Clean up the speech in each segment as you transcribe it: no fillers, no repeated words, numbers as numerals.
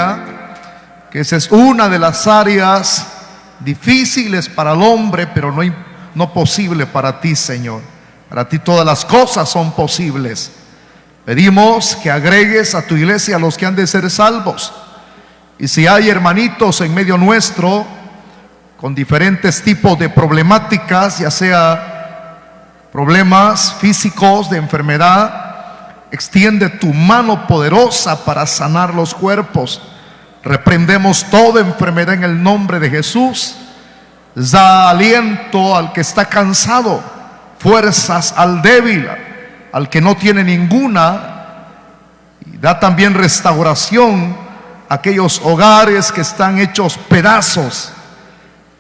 aleluya, que esa es una de las áreas difíciles para el hombre, pero no posible para ti, Señor. Para ti todas las cosas son posibles. Pedimos que agregues a tu iglesia a los que han de ser salvos. Y si hay hermanitos en medio nuestro con diferentes tipos de problemáticas, ya sea problemas físicos, de enfermedad, extiende tu mano poderosa para sanar los cuerpos. Reprendemos toda enfermedad en el nombre de Jesús. Da aliento al que está cansado, fuerzas al débil, al que no tiene ninguna, y da también restauración a aquellos hogares que están hechos pedazos.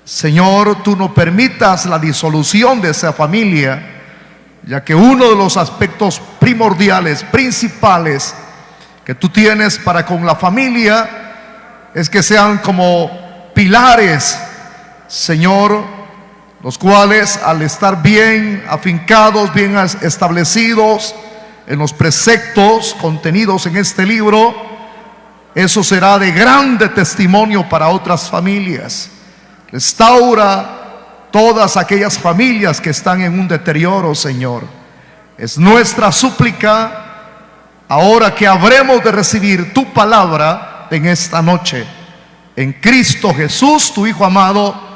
Señor, tú no permitas la disolución de esa familia, ya que uno de los aspectos primordiales, principales que tú tienes para con la familia es que sean como pilares, Señor, los cuales al estar bien afincados, bien establecidos en los preceptos contenidos en este libro, eso será de grande testimonio para otras familias. Restaura todas aquellas familias que están en un deterioro, Señor. Es nuestra súplica ahora que habremos de recibir tu palabra en esta noche. En Cristo Jesús, tu Hijo amado,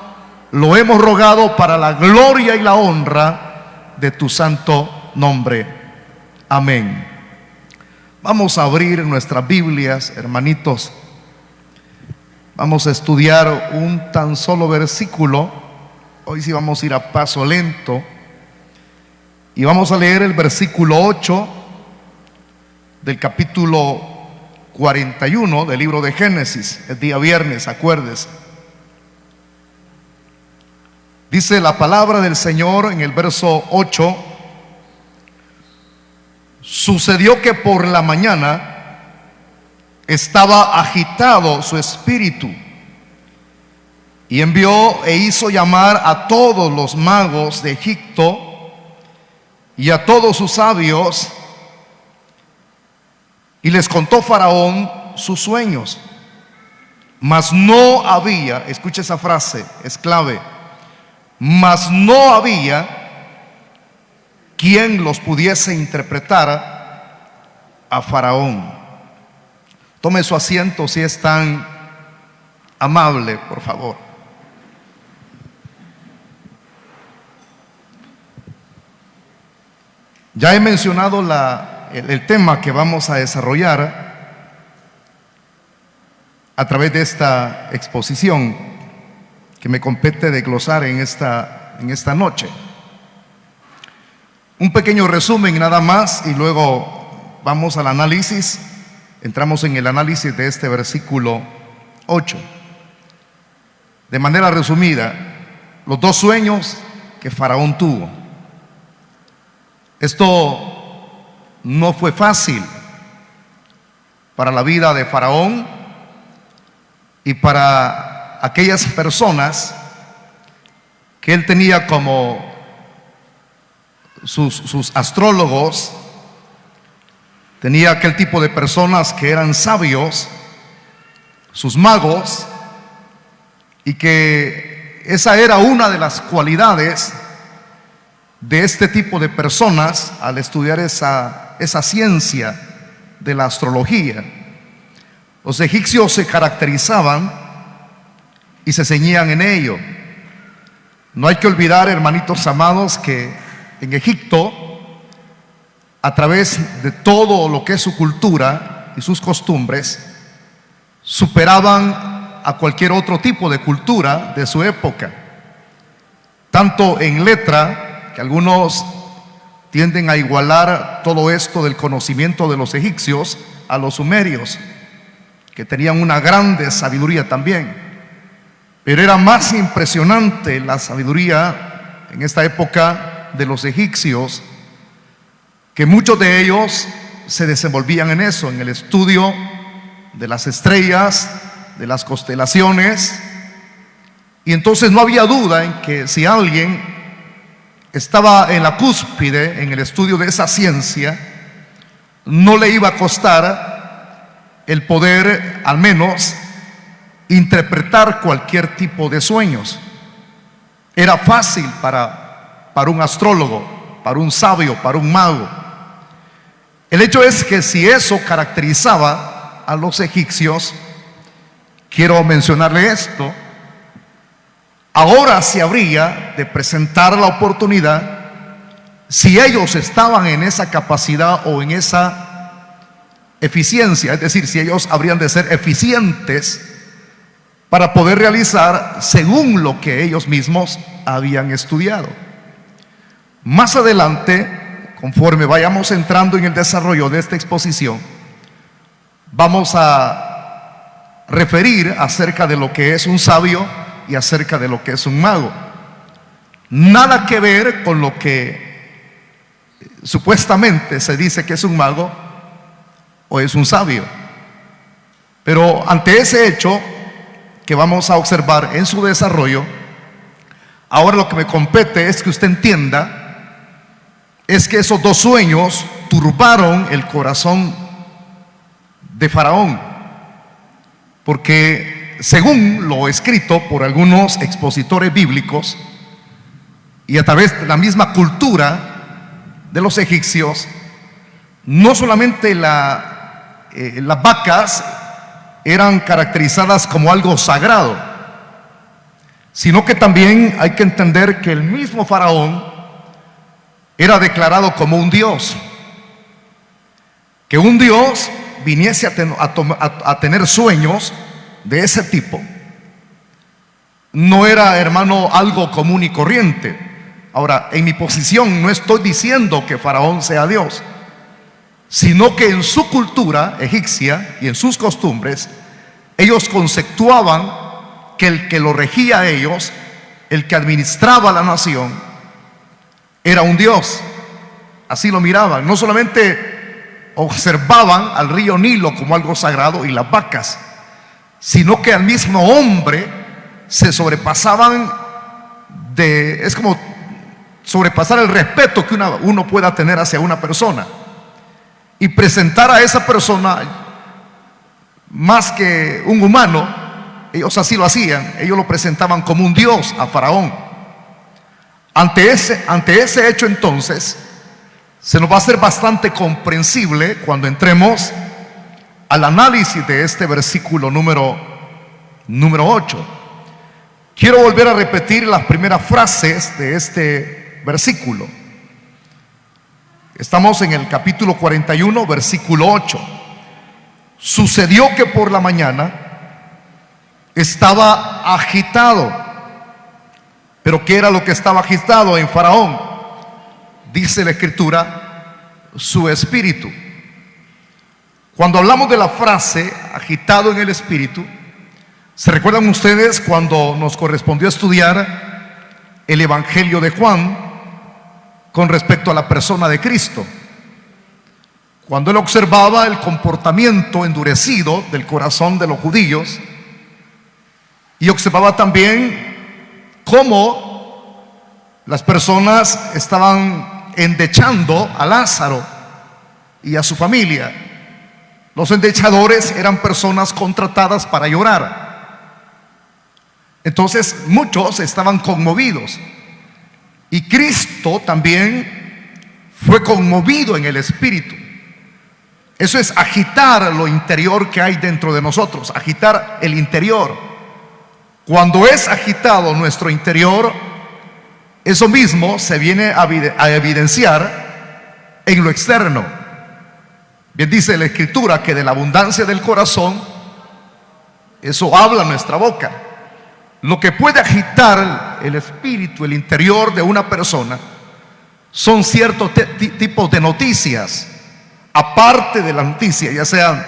lo hemos rogado para la gloria y la honra de tu santo nombre. Amén. Vamos a abrir nuestras Biblias, hermanitos. Vamos a estudiar un tan solo versículo. Hoy sí vamos a ir a paso lento. Y vamos a leer el versículo 8 del capítulo 41 del libro de Génesis. El día viernes, acuérdese. Dice la palabra del Señor en el verso 8: sucedió que por la mañana estaba agitado su espíritu, y envió e hizo llamar a todos los magos de Egipto y a todos sus sabios, y les contó Faraón sus sueños. Mas no había, escucha esa frase, es clave, mas no había quien los pudiese interpretar a Faraón. Tome su asiento si es tan amable, por favor. Ya he mencionado el tema que vamos a desarrollar a través de esta exposición que me compete desglosar en esta noche. Un pequeño resumen nada más y luego vamos al análisis. Entramos en el análisis de este versículo 8. De manera resumida, los dos sueños que Faraón tuvo. Esto no fue fácil para la vida de Faraón y para aquellas personas que él tenía como sus astrólogos. Tenía aquel tipo de personas que eran sabios, sus magos, y que esa era una de las cualidades de este tipo de personas al estudiar esa ciencia de la astrología. Los egipcios se caracterizaban y se ceñían en ello. No hay que olvidar, hermanitos amados, que en Egipto, a través de todo lo que es su cultura y sus costumbres, superaban a cualquier otro tipo de cultura de su época, tanto en letra, que algunos tienden a igualar todo esto del conocimiento de los egipcios a los sumerios, que tenían una grande sabiduría también, pero era más impresionante la sabiduría en esta época de los egipcios, que muchos de ellos se desenvolvían en eso, en el estudio de las estrellas, de las constelaciones. Y entonces no había duda en que si alguien estaba en la cúspide en el estudio de esa ciencia, no le iba a costar el poder al menos interpretar cualquier tipo de sueños. Era fácil para un astrólogo, para un sabio, para un mago. El hecho es que si eso caracterizaba a los egipcios, quiero mencionarle esto, ahora se habría de presentar la oportunidad, si ellos estaban en esa capacidad o en esa eficiencia, es decir, si ellos habrían de ser eficientes para poder realizar según lo que ellos mismos habían estudiado. Más adelante, conforme vayamos entrando en el desarrollo de esta exposición, vamos a referir acerca de lo que es un sabio y acerca de lo que es un mago. Nada que ver con lo que supuestamente se dice que es un mago o es un sabio. Pero ante ese hecho que vamos a observar en su desarrollo, ahora lo que me compete es que usted entienda es que esos dos sueños turbaron el corazón de Faraón, porque según lo escrito por algunos expositores bíblicos y a través de la misma cultura de los egipcios, no solamente las vacas eran caracterizadas como algo sagrado, sino que también hay que entender que el mismo Faraón era declarado como un dios. Que un dios viniese a tener sueños de ese tipo no era, hermano, algo común y corriente. Ahora, en mi posición no estoy diciendo que Faraón sea Dios, sino que en su cultura egipcia y en sus costumbres, ellos conceptuaban que el que lo regía a ellos, el que administraba la nación, era un Dios. Así lo miraban. No solamente observaban al río Nilo como algo sagrado y las vacas, sino que al mismo hombre se sobrepasaban es como sobrepasar el respeto que uno pueda tener hacia una persona y presentar a esa persona más que un humano. Ellos así lo hacían, ellos lo presentaban como un dios a Faraón. Ante ese hecho, entonces se nos va a hacer bastante comprensible cuando entremos al análisis de este versículo número 8. Quiero volver a repetir las primeras frases de este versículo. Estamos en el capítulo 41, versículo 8. Sucedió que por la mañana estaba agitado. ¿Pero qué era lo que estaba agitado en Faraón? Dice la Escritura, su espíritu. Cuando hablamos de la frase agitado en el espíritu, ¿se recuerdan ustedes cuando nos correspondió estudiar el Evangelio de Juan con respecto a la persona de Cristo? Cuando él observaba el comportamiento endurecido del corazón de los judíos y observaba también cómo las personas estaban endechando a Lázaro y a su familia. Los endechadores eran personas contratadas para llorar. Entonces muchos estaban conmovidos y Cristo también fue conmovido en el espíritu. Eso es agitar lo interior que hay dentro de nosotros, agitar el interior. Cuando es agitado nuestro interior, eso mismo se viene a evidenciar en lo externo. Bien dice la Escritura que de la abundancia del corazón, eso habla nuestra boca. Lo que puede agitar el espíritu, el interior de una persona, son ciertos tipos de noticias, aparte de las noticias, ya sean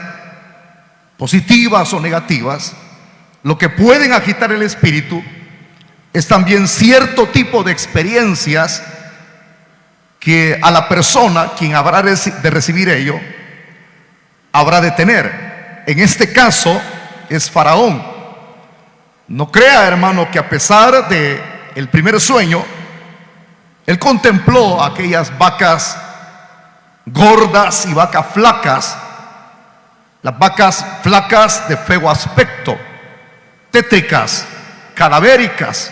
positivas o negativas. Lo que pueden agitar el espíritu es también cierto tipo de experiencias que a la persona, quien habrá de recibir ello, habrá de tener. En este caso es Faraón. No crea, hermano, que a pesar de el primer sueño, él contempló aquellas vacas gordas y vacas flacas, las vacas flacas de feo aspecto, tétricas, cadavéricas.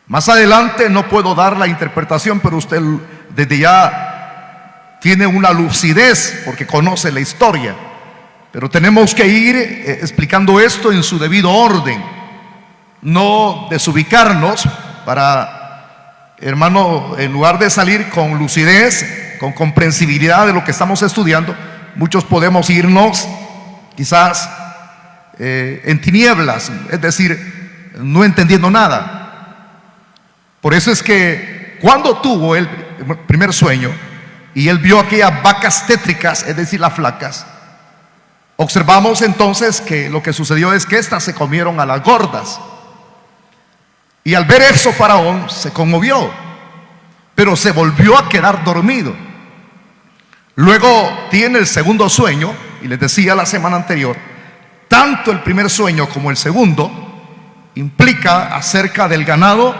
Más adelante no puedo dar la interpretación, pero usted desde ya tiene una lucidez porque conoce la historia. Pero tenemos que ir explicando esto en su debido orden, no desubicarnos para, hermano, en lugar de salir con lucidez, con comprensibilidad de lo que estamos estudiando, muchos podemos irnos quizás en tinieblas, es decir, no entendiendo nada. Por eso es que cuando tuvo el primer sueño y él vio aquellas vacas tétricas, es decir, las flacas, observamos entonces que lo que sucedió es que éstas se comieron a las gordas. Y al ver eso, Faraón se conmovió, pero se volvió a quedar dormido. Luego tiene el segundo sueño, y les decía la semana anterior, tanto el primer sueño como el segundo implica acerca del ganado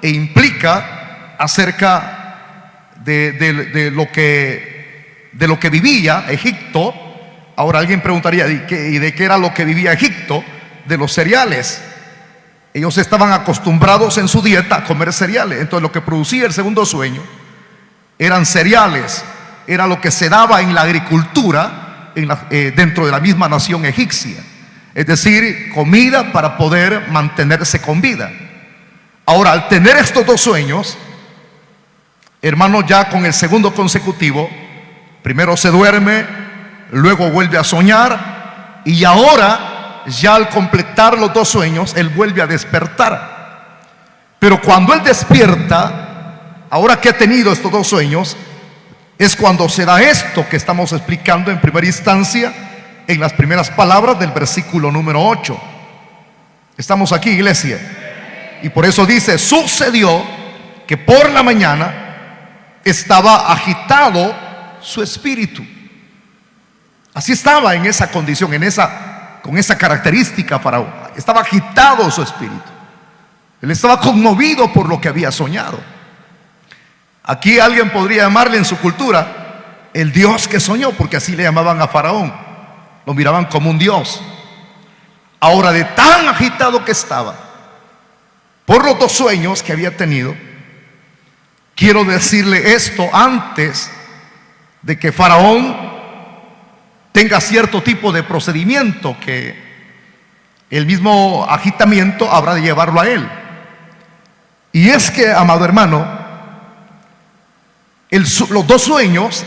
e implica acerca de lo que vivía Egipto. Ahora alguien preguntaría, ¿y de qué era lo que vivía Egipto? De los cereales. Ellos estaban acostumbrados en su dieta a comer cereales. Entonces lo que producía el segundo sueño eran cereales. Era lo que se daba en la agricultura dentro de la misma nación egipcia. Es decir, comida para poder mantenerse con vida. Ahora, al tener estos dos sueños, hermano, ya con el segundo consecutivo, primero se duerme, luego vuelve a soñar, y ahora, ya al completar los dos sueños, él vuelve a despertar. Pero cuando él despierta, ahora que ha tenido estos dos sueños, es cuando se da esto que estamos explicando en primera instancia, en las primeras palabras del versículo número 8. Estamos aquí, iglesia. Y por eso dice, sucedió que por la mañana estaba agitado su espíritu. Así estaba en esa condición, con esa característica Faraón. Estaba agitado su espíritu. Él estaba conmovido por lo que había soñado. Aquí alguien podría llamarle en su cultura el Dios que soñó, porque así le llamaban a Faraón. Lo miraban como un Dios. Ahora, de tan agitado que estaba por los dos sueños que había tenido, quiero decirle esto antes de que Faraón tenga cierto tipo de procedimiento que el mismo agitamiento habrá de llevarlo a él. Y es que, amado hermano, los dos sueños,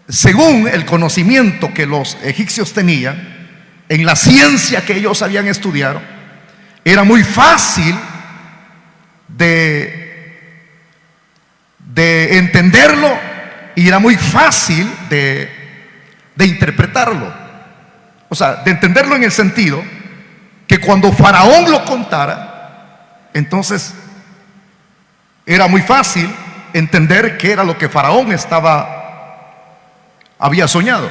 según el conocimiento que los egipcios tenían, en la ciencia que ellos habían estudiado, era muy fácil de entenderlo y era muy fácil de interpretarlo. O sea, de entenderlo en el sentido que cuando Faraón lo contara, entonces era muy fácil entender qué era lo que Faraón había soñado,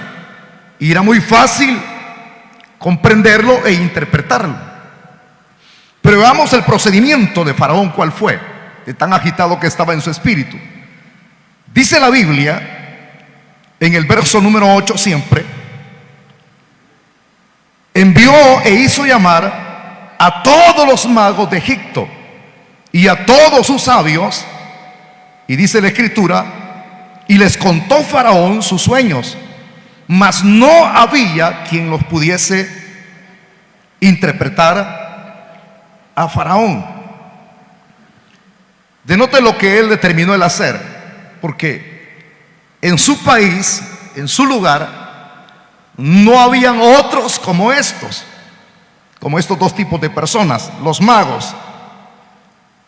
y era muy fácil comprenderlo e interpretarlo. Pero veamos el procedimiento de Faraón, ¿cuál fue? De tan agitado que estaba en su espíritu. Dice la Biblia, en el verso número 8 siempre, envió e hizo llamar a todos los magos de Egipto y a todos sus sabios, y dice la Escritura, y les contó Faraón sus sueños, mas no había quien los pudiese interpretar a Faraón. Denote lo que él determinó el hacer, porque en su país, en su lugar, no habían otros como estos dos tipos de personas, los magos.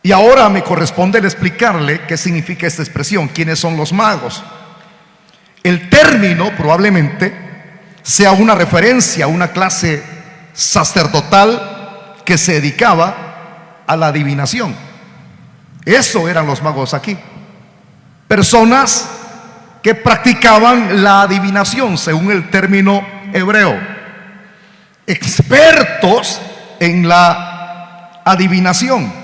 Y ahora me corresponde el explicarle qué significa esta expresión, quiénes son los magos. El término probablemente sea una referencia a una clase sacerdotal que se dedicaba a la adivinación. Eso eran los magos aquí. Personas que practicaban la adivinación, según el término hebreo. Expertos en la adivinación.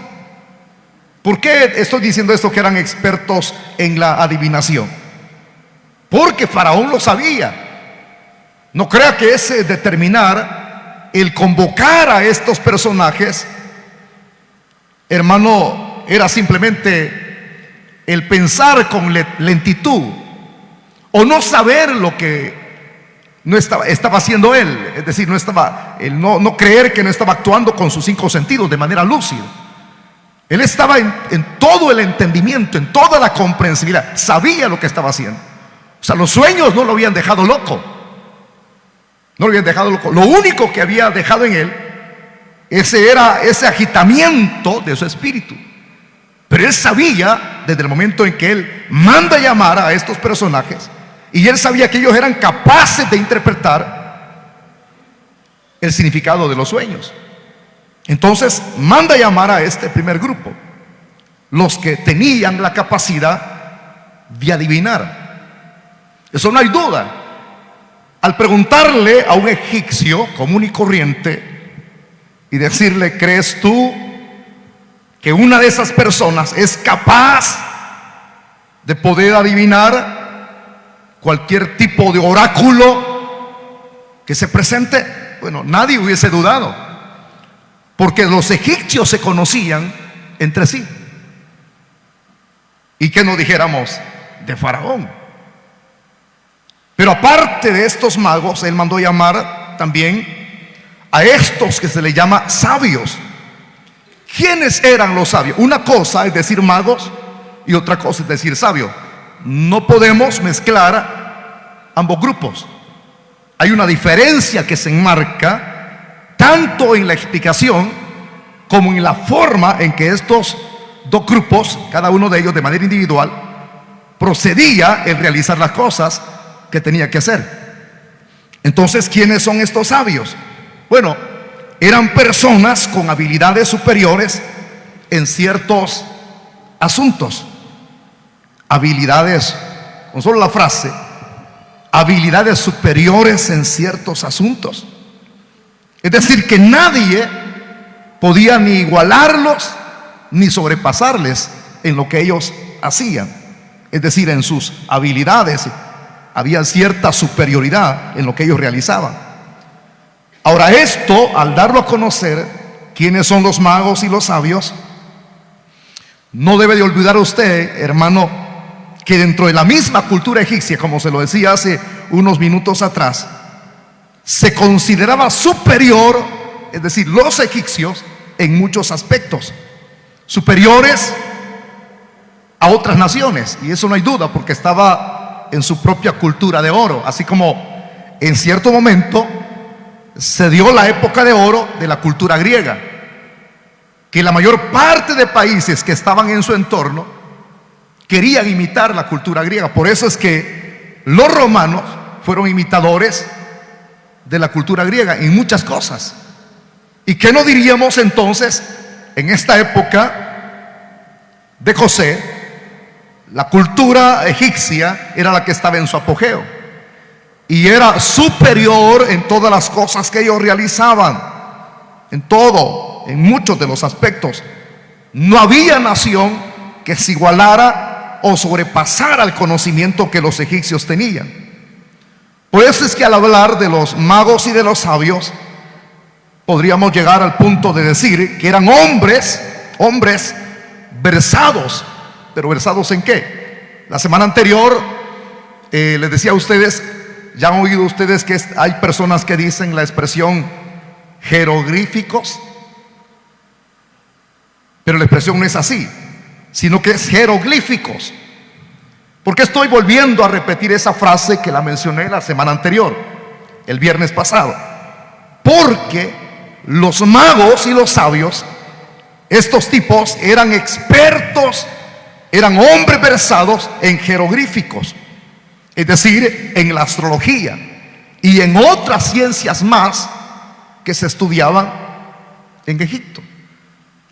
¿Por qué estoy diciendo esto, que eran expertos en la adivinación? Porque Faraón lo sabía. No crea que ese determinar, el convocar a estos personajes, hermano, era simplemente el pensar con lentitud o no saber lo que no estaba haciendo él. Es decir, no creer que no estaba actuando con sus 5 sentidos de manera lúcida. Él estaba en todo el entendimiento, en toda la comprensibilidad, sabía lo que estaba haciendo. O sea, los sueños no lo habían dejado loco. No lo habían dejado loco. Lo único que había dejado en él era ese agitamiento de su espíritu. Pero él sabía, desde el momento en que él manda llamar a estos personajes, y él sabía que ellos eran capaces de interpretar el significado de los sueños. Entonces manda llamar a este primer grupo, los que tenían la capacidad de adivinar. Eso no hay duda. Al preguntarle a un egipcio común y corriente y decirle: ¿crees tú que una de esas personas es capaz de poder adivinar cualquier tipo de oráculo que se presente? Bueno, nadie hubiese dudado, porque los egipcios se conocían entre sí. Y que no dijéramos de Faraón. Pero aparte de estos magos, él mandó llamar también a estos que se les llama sabios. ¿Quiénes eran los sabios? Una cosa es decir magos y otra cosa es decir sabios. No podemos mezclar ambos grupos. Hay una diferencia que se enmarca tanto en la explicación como en la forma en que estos dos grupos, cada uno de ellos de manera individual, procedía en realizar las cosas que tenía que hacer. Entonces, ¿quiénes son estos sabios? Bueno, eran personas con habilidades superiores en ciertos asuntos. Habilidades, con solo la frase, habilidades superiores en ciertos asuntos. Es decir, que nadie podía ni igualarlos ni sobrepasarles en lo que ellos hacían. Es decir, en sus habilidades había cierta superioridad en lo que ellos realizaban. Ahora, esto, al darlo a conocer, quiénes son los magos y los sabios, no debe de olvidar usted, hermano, que dentro de la misma cultura egipcia, como se lo decía hace unos minutos atrás, se consideraba superior, es decir, los egipcios, en muchos aspectos, superiores a otras naciones. Y eso no hay duda, porque estaba en su propia cultura de oro. Así como en cierto momento se dio la época de oro de la cultura griega, que la mayor parte de países que estaban en su entorno querían imitar la cultura griega. Por eso es que los romanos fueron imitadores de la cultura griega en muchas cosas. ¿Y qué no diríamos entonces en esta época de José? La cultura egipcia era la que estaba en su apogeo y era superior en todas las cosas que ellos realizaban, en todo, en muchos de los aspectos. No había nación que se igualara o sobrepasara el conocimiento que los egipcios tenían. Por eso es que al hablar de los magos y de los sabios, podríamos llegar al punto de decir que eran hombres versados. ¿Pero versados en qué? La semana anterior les decía a ustedes, ya han oído ustedes que hay personas que dicen la expresión jeroglíficos, pero la expresión no es así, sino que es jeroglíficos. ¿Por qué estoy volviendo a repetir esa frase que la mencioné la semana anterior, el viernes pasado? Porque los magos y los sabios, estos tipos eran expertos, eran hombres versados en jeroglíficos, es decir, en la astrología y en otras ciencias más que se estudiaban en Egipto.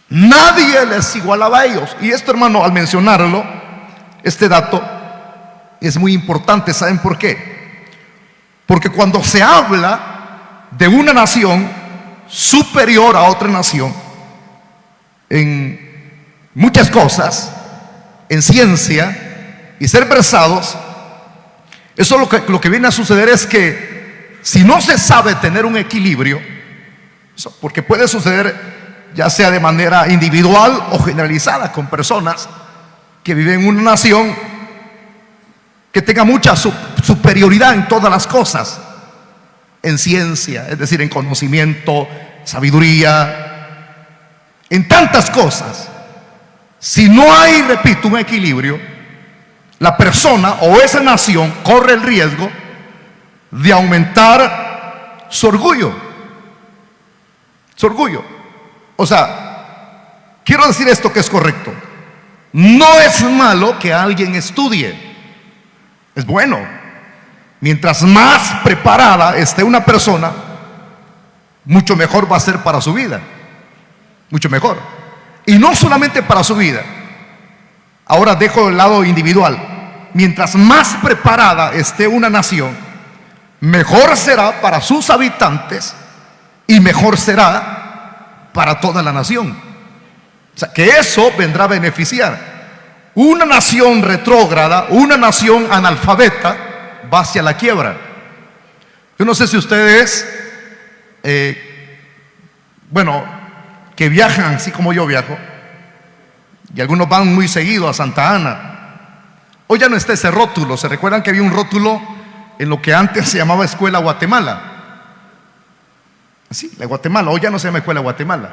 Nadie les igualaba a ellos. Y esto, hermano, al mencionarlo, este dato es muy importante. ¿Saben por qué? Porque cuando se habla de una nación superior a otra nación en muchas cosas, en ciencia y ser versados, eso lo que viene a suceder es que si no se sabe tener un equilibrio, porque puede suceder ya sea de manera individual o generalizada con personas que viven en una nación que tenga mucha superioridad en todas las cosas, en ciencia, es decir, en conocimiento, sabiduría, en tantas cosas. Si no hay, repito, un equilibrio, la persona o esa nación corre el riesgo de aumentar su orgullo. Su orgullo. O sea, quiero decir esto que es correcto. No es malo que alguien estudie. Es bueno. Mientras más preparada esté una persona, mucho mejor va a ser para su vida. Mucho mejor. Y no solamente para su vida. Ahora dejo el lado individual. Mientras más preparada esté una nación, mejor será para sus habitantes y mejor será para toda la nación. O sea, que eso vendrá a beneficiar. Una nación retrógrada, una nación analfabeta, va hacia la quiebra. Yo no sé si ustedes, que viajan así como yo viajo, y algunos van muy seguido a Santa Ana. Hoy ya no está ese rótulo. ¿Se recuerdan que había un rótulo en lo que antes se llamaba Escuela Guatemala? Sí, la Guatemala. Hoy ya no se llama Escuela Guatemala.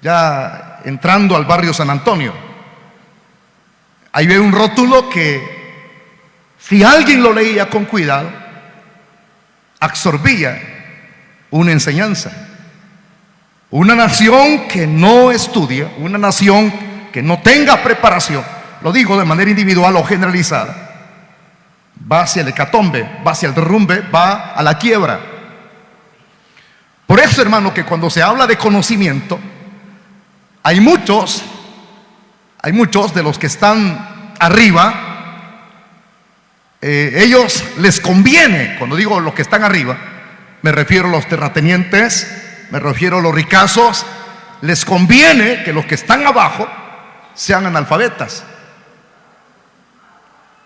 Ya entrando al barrio San Antonio, ahí ve un rótulo que, si alguien lo leía con cuidado, absorbía una enseñanza. Una nación que no estudia, una nación que no tenga preparación, lo digo de manera individual o generalizada, va hacia el hecatombe, va hacia el derrumbe, va a la quiebra. Por eso, hermano, que cuando se habla de conocimiento, hay muchos de los que están arriba, ellos les conviene. Cuando digo los que están arriba, me refiero a los terratenientes, me refiero a los ricazos. Les conviene que los que están abajo sean analfabetas,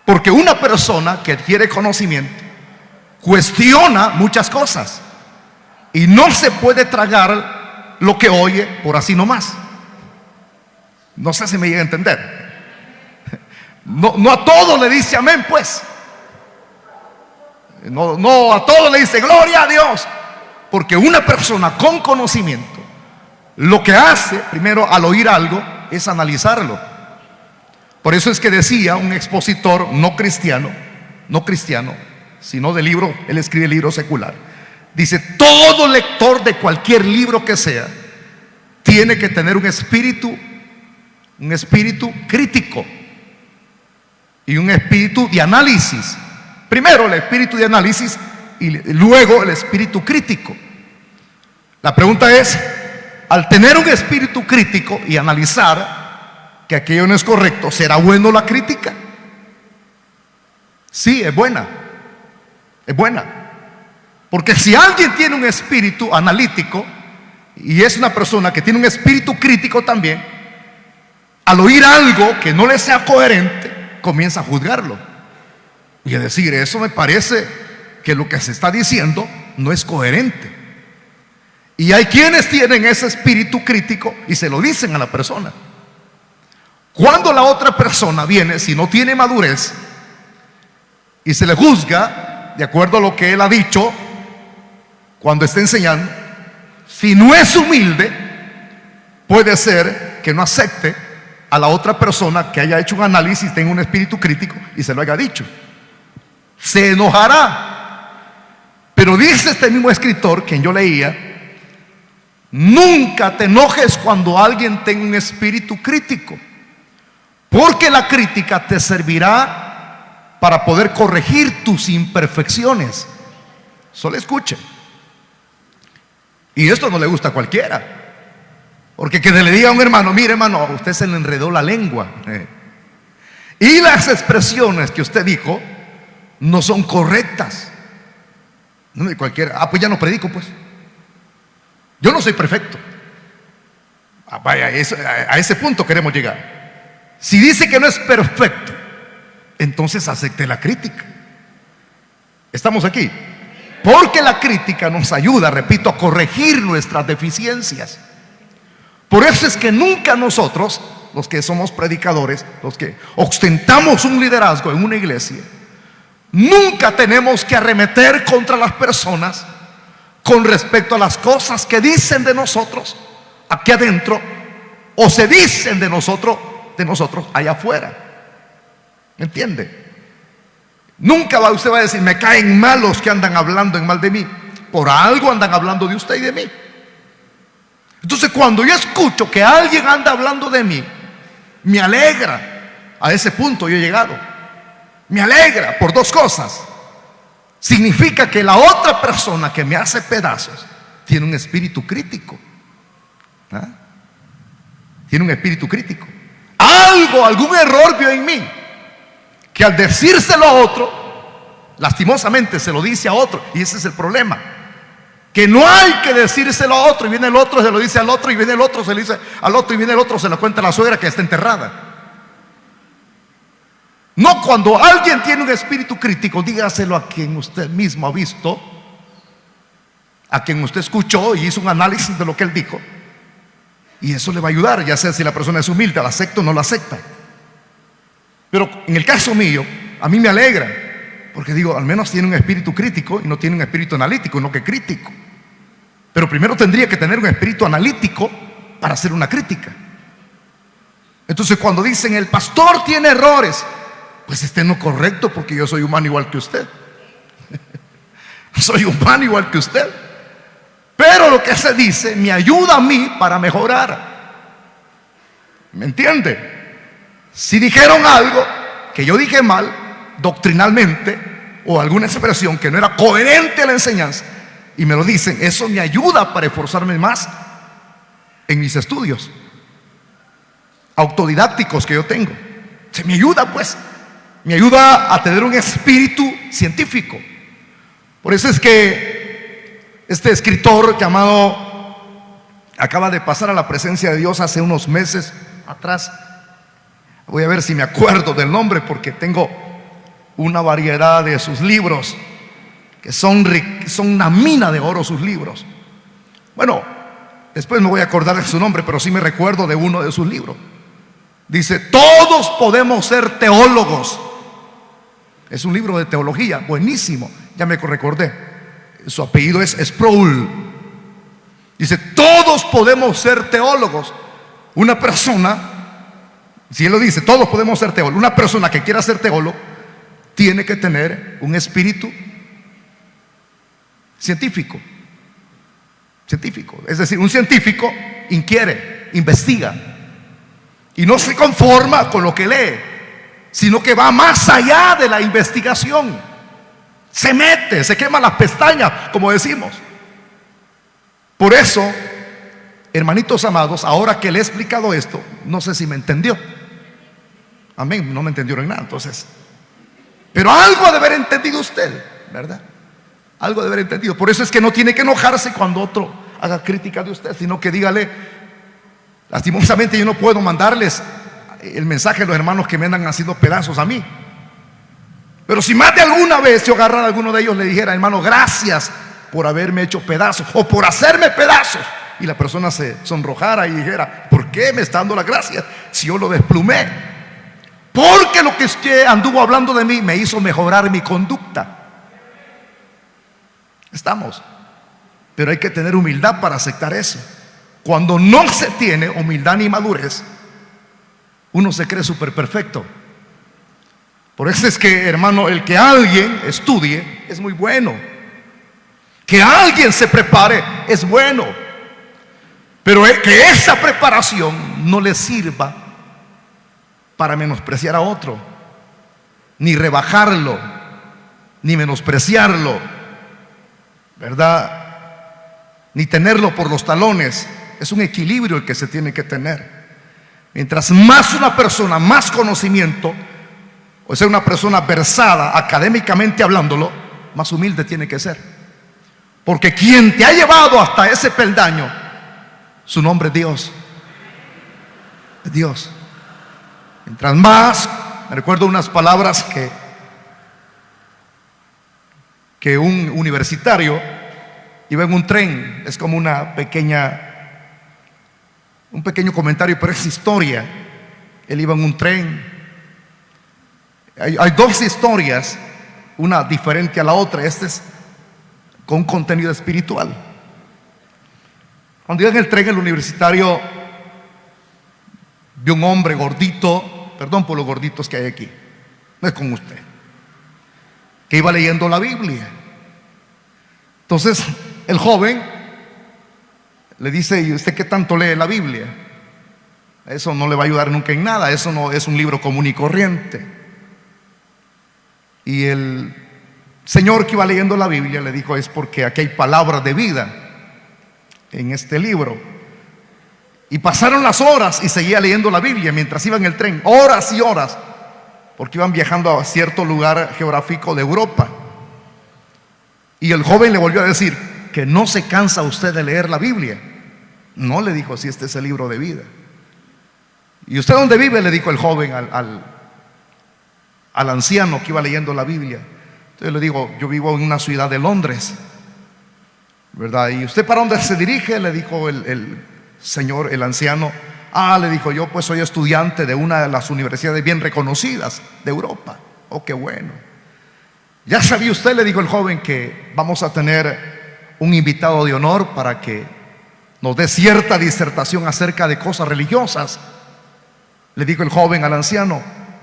porque una persona que adquiere conocimiento cuestiona muchas cosas y no se puede tragar lo que oye por así nomás. No sé si me llega a entender. No a todo le dice amén, pues. No a todo le dice gloria a Dios. Porque una persona con conocimiento lo que hace primero al oír algo es analizarlo. Por eso es que decía un expositor no cristiano, sino de libro, él escribe libro secular. Dice: todo lector de cualquier libro que sea tiene que tener un espíritu crítico y un espíritu de análisis. Primero el espíritu de análisis y luego el espíritu crítico. La pregunta es: al tener un espíritu crítico y analizar que aquello no es correcto, ¿será bueno la crítica? Sí, es buena. Es buena. Porque si alguien tiene un espíritu analítico y es una persona que tiene un espíritu crítico también, al oír algo que no le sea coherente, comienza a juzgarlo y a decir: eso me parece que lo que se está diciendo no es coherente. Y hay quienes tienen ese espíritu crítico y se lo dicen a la persona. Cuando la otra persona viene, si no tiene madurez, y se le juzga de acuerdo a lo que él ha dicho cuando está enseñando, si no es humilde, puede ser que no acepte a la otra persona que haya hecho un análisis, tenga un espíritu crítico y se lo haya dicho. Se enojará. Pero dice este mismo escritor, quien yo leía: nunca te enojes cuando alguien tenga un espíritu crítico, porque la crítica te servirá para poder corregir tus imperfecciones. Solo escuche. Y esto no le gusta a cualquiera, porque que le diga a un hermano: mire, hermano, a usted se le enredó la lengua, y las expresiones que usted dijo no son correctas. No de cualquiera. Pues ya no predico, pues. Yo no soy perfecto. Vaya, a ese punto queremos llegar. Si dice que no es perfecto, entonces acepte la crítica. ¿Estamos aquí? Porque la crítica nos ayuda, repito, a corregir nuestras deficiencias. Por eso es que nunca nosotros, los que somos predicadores, los que ostentamos un liderazgo en una iglesia, nunca tenemos que arremeter contra las personas con respecto a las cosas que dicen de nosotros aquí adentro, o se dicen de nosotros allá afuera. ¿Me entiende? Nunca usted va a decir: me caen mal los que andan hablando en mal de mí. Por algo andan hablando de usted y de mí. Entonces, cuando yo escucho que alguien anda hablando de mí, me alegra. A ese punto yo he llegado. Me alegra por dos cosas. Significa que la otra persona que me hace pedazos tiene un espíritu crítico. ¿Ah? Tiene un espíritu crítico. Algún error vio en mí, que al decírselo a otro, lastimosamente se lo dice a otro. Y ese es el problema, que no hay que decírselo a otro, y viene el otro, se lo dice al otro, y viene el otro, se lo dice al otro, y viene el otro, se lo cuenta a la suegra que está enterrada. No, cuando alguien tiene un espíritu crítico, dígaselo a quien usted mismo ha visto, a quien usted escuchó y hizo un análisis de lo que él dijo, y eso le va a ayudar, ya sea si la persona es humilde, la acepta o no la acepta. Pero en el caso mío, a mí me alegra, porque digo, al menos tiene un espíritu crítico y no tiene un espíritu analítico, no que crítico. Pero primero tendría que tener un espíritu analítico para hacer una crítica. Entonces, cuando dicen el pastor tiene errores, pues esté en lo correcto, porque yo soy humano igual que usted. Soy humano igual que usted. Pero lo que se dice me ayuda a mí para mejorar. ¿Me entiende? Si dijeron algo que yo dije mal, doctrinalmente, o alguna expresión que no era coherente a la enseñanza, y me lo dicen, eso me ayuda para esforzarme más en mis estudios autodidácticos que yo tengo. Se me ayuda, pues. Me ayuda a tener un espíritu científico. Por eso es que este escritor acaba de pasar a la presencia de Dios hace unos meses atrás. Voy a ver si me acuerdo del nombre, porque tengo una variedad de sus libros que son una mina de oro, sus libros. Bueno, después me voy a acordar de su nombre, pero sí me recuerdo de uno de sus libros. Dice: todos podemos ser teólogos. Es un libro de teología buenísimo, ya me recordé. Su apellido es Sproul. Dice: todos podemos ser teólogos. Una persona, si él lo dice, todos podemos ser teólogos. Una persona que quiera ser teólogo tiene que tener un espíritu científico. Es decir, un científico inquiere, investiga, y no se conforma con lo que lee, sino que va más allá de la investigación. Se mete, se quema las pestañas, como decimos. Por eso, hermanitos amados, ahora que le he explicado esto, no sé si me entendió. Amén, no me entendieron nada, entonces. Pero algo ha de haber entendido usted, ¿verdad? Algo ha de haber entendido. Por eso es que no tiene que enojarse cuando otro haga crítica de usted, sino que dígale: lastimosamente yo no puedo mandarles el mensaje de los hermanos que me andan haciendo pedazos a mí. Pero si más de alguna vez yo agarrara a alguno de ellos, le dijera: hermano, gracias por haberme hecho pedazos, o por hacerme pedazos, y la persona se sonrojara y dijera: ¿por qué me está dando las gracias si yo lo desplumé? Porque lo que usted anduvo hablando de mí me hizo mejorar mi conducta. Estamos. Pero hay que tener humildad para aceptar eso. Cuando no se tiene humildad ni madurez, uno se cree súper perfecto. Por eso es que, hermano, el que alguien estudie es muy bueno. Que alguien se prepare es bueno. Pero que esa preparación no le sirva para menospreciar a otro, ni rebajarlo, ni menospreciarlo, ¿verdad? Ni tenerlo por los talones. Es un equilibrio el que se tiene que tener. Mientras más una persona, más conocimiento, o sea, una persona versada académicamente hablándolo, más humilde tiene que ser. Porque quien te ha llevado hasta ese peldaño, su nombre es Dios. Es Dios. Mientras más, me recuerdo unas palabras que que un universitario iba en un tren. Es como un pequeño comentario, pero es historia. Él iba en un tren. Hay dos historias, una diferente a la otra. Esta es con contenido espiritual. Cuando iba en el tren, el universitario vio un hombre gordito, perdón por los gorditos que hay aquí, no es con usted, que iba leyendo la Biblia. Entonces el joven le dice: ¿y usted qué tanto lee la Biblia? Eso no le va a ayudar nunca en nada, eso no es un libro común y corriente. Y el señor que iba leyendo la Biblia le dijo: es porque aquí hay palabras de vida en este libro. Y pasaron las horas y seguía leyendo la Biblia mientras iba en el tren, horas y horas, porque iban viajando a cierto lugar geográfico de Europa. Y el joven le volvió a decir: ¿que no se cansa usted de leer la Biblia? No, le dijo, si este es el libro de vida. ¿Y usted dónde vive?, le dijo el joven al anciano que iba leyendo la Biblia. Entonces le digo: yo vivo en una ciudad de Londres, ¿verdad? ¿Y usted para dónde se dirige?, le dijo el señor, el anciano. Le dijo: yo pues soy estudiante de una de las universidades bien reconocidas de Europa. Oh, qué bueno. Ya sabía usted, le dijo el joven, que vamos a tener un invitado de honor para que nos dé cierta disertación acerca de cosas religiosas. Le dijo el joven al anciano: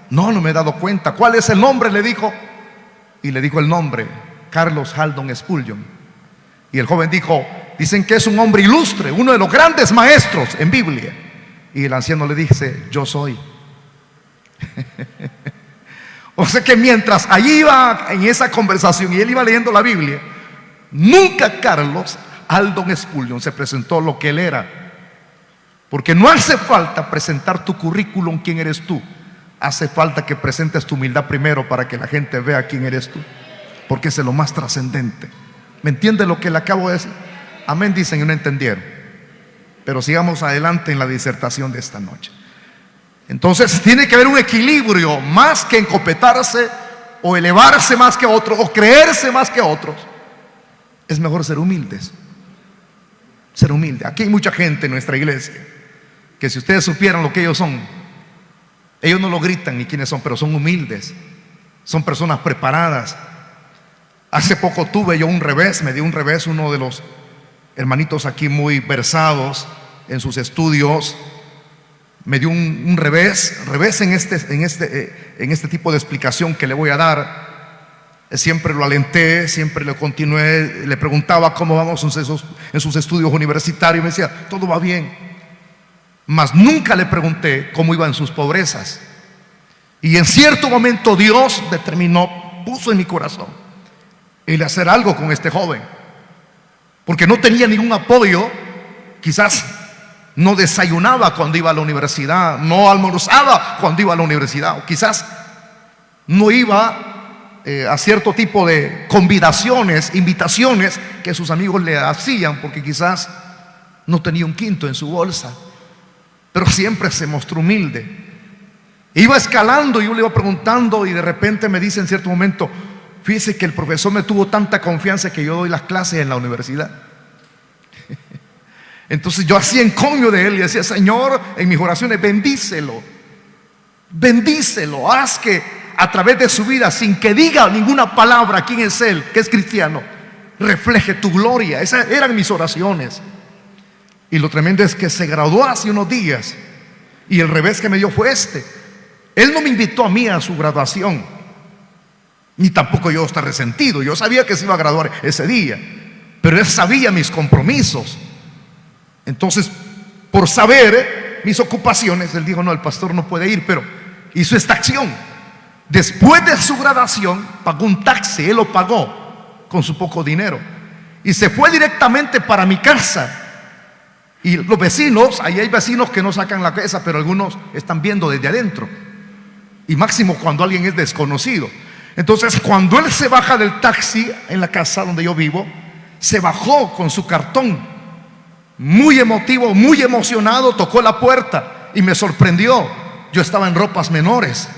no me he dado cuenta. ¿Cuál es el nombre?, le dijo. Y le dijo el nombre: Carlos Haldon Spurgeon. Y el joven dijo: dicen que es un hombre ilustre, uno de los grandes maestros en Biblia. Y el anciano le dice: yo soy. O sea que mientras allí iba en esa conversación y él iba leyendo la Biblia, nunca Carlos Haldon Spurgeon se presentó lo que él era. Porque no hace falta presentar tu currículum, quién eres tú. Hace falta que presentes tu humildad primero para que la gente vea quién eres tú, porque es lo más trascendente. ¿Me entiende lo que le acabo de decir? Amén, dicen, y no entendieron. Pero sigamos adelante en la disertación de esta noche. Entonces tiene que haber un equilibrio, más que encopetarse o elevarse más que otros o creerse más que otros. Es mejor ser humildes. Ser humilde. Aquí hay mucha gente en nuestra iglesia que, si ustedes supieran lo que ellos son, ellos no lo gritan ni quiénes son, pero son humildes. Son personas preparadas. Hace poco tuve yo un revés, me dio un revés uno de los hermanitos aquí muy versados en sus estudios. Me dio un revés en este tipo de explicación que le voy a dar. Siempre lo alenté, siempre le continué, le preguntaba cómo vamos en sus estudios universitarios. Me decía: todo va bien. Mas nunca le pregunté cómo iba en sus pobrezas. Y en cierto momento Dios puso en mi corazón el hacer algo con este joven, porque no tenía ningún apoyo. Quizás no desayunaba cuando iba a la universidad, no almorzaba cuando iba a la universidad, o quizás no iba a cierto tipo de invitaciones que sus amigos le hacían, porque quizás no tenía un quinto en su bolsa. Pero siempre se mostró humilde. Iba escalando y yo le iba preguntando, y de repente me dice en cierto momento: fíjese que el profesor me tuvo tanta confianza que yo doy las clases en la universidad. Entonces yo hacía encomio de él y decía: Señor, en mis oraciones, bendícelo, haz que a través de su vida, sin que diga ninguna palabra quién es él, que es cristiano, refleje tu gloria. Esas eran mis oraciones. Y lo tremendo es que se graduó hace unos días, y el revés que me dio fue este. Él no me invitó a mí a su graduación, ni tampoco yo estar resentido. Yo sabía que se iba a graduar ese día, pero él sabía mis compromisos. Entonces, por saber mis ocupaciones, él dijo: no, el pastor no puede ir, pero hizo esta acción. Después de su graduación, pagó un taxi, él lo pagó con su poco dinero, y se fue directamente para mi casa. Y los vecinos, ahí hay vecinos que no sacan la cabeza, pero algunos están viendo desde adentro, y máximo cuando alguien es desconocido. Entonces, cuando él se baja del taxi en la casa donde yo vivo, se bajó con su cartón, muy emotivo, muy emocionado, tocó la puerta y me sorprendió. Yo estaba en ropas menores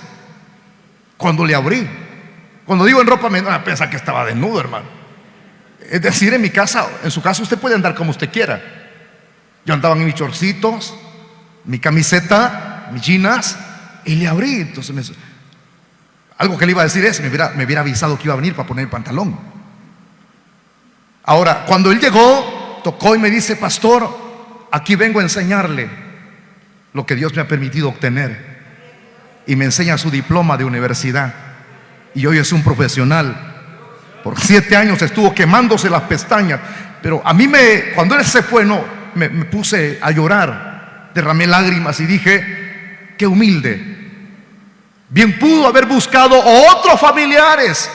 cuando le abrí. Cuando digo en ropa menor, piensa que estaba desnudo, hermano. Es decir, en mi casa, en su casa usted puede andar como usted quiera. Yo andaba en mis chorcitos, mi camiseta, mis jeans, y le abrí. Entonces algo que le iba a decir es, me hubiera avisado que iba a venir para poner el pantalón. Ahora, cuando él llegó, tocó y me dice: pastor, aquí vengo a enseñarle lo que Dios me ha permitido obtener. Y me enseña su diploma de universidad. Y hoy es un profesional. Por 7 años estuvo quemándose las pestañas. Pero a mí cuando él se fue, me puse a llorar. Derramé lágrimas y dije: qué humilde. Bien pudo haber buscado otros familiares,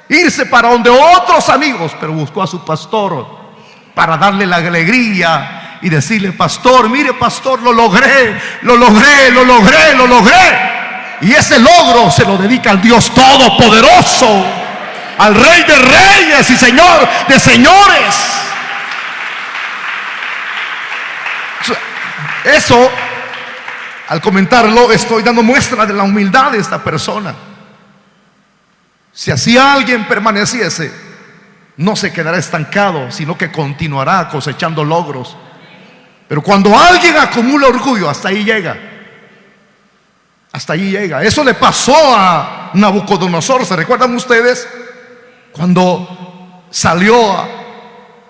irse para donde otros amigos, pero buscó a su pastor para darle la alegría y decirle: pastor, mire pastor, lo logré. Y ese logro se lo dedica al Dios Todopoderoso, al Rey de Reyes y Señor de Señores. Eso, al comentarlo, estoy dando muestra de la humildad de esta persona. Si así alguien permaneciese, no se quedará estancado, sino que continuará cosechando logros. Pero cuando alguien acumula orgullo, hasta ahí llega. Hasta allí llega. Eso le pasó a Nabucodonosor. ¿Se recuerdan ustedes? Cuando salió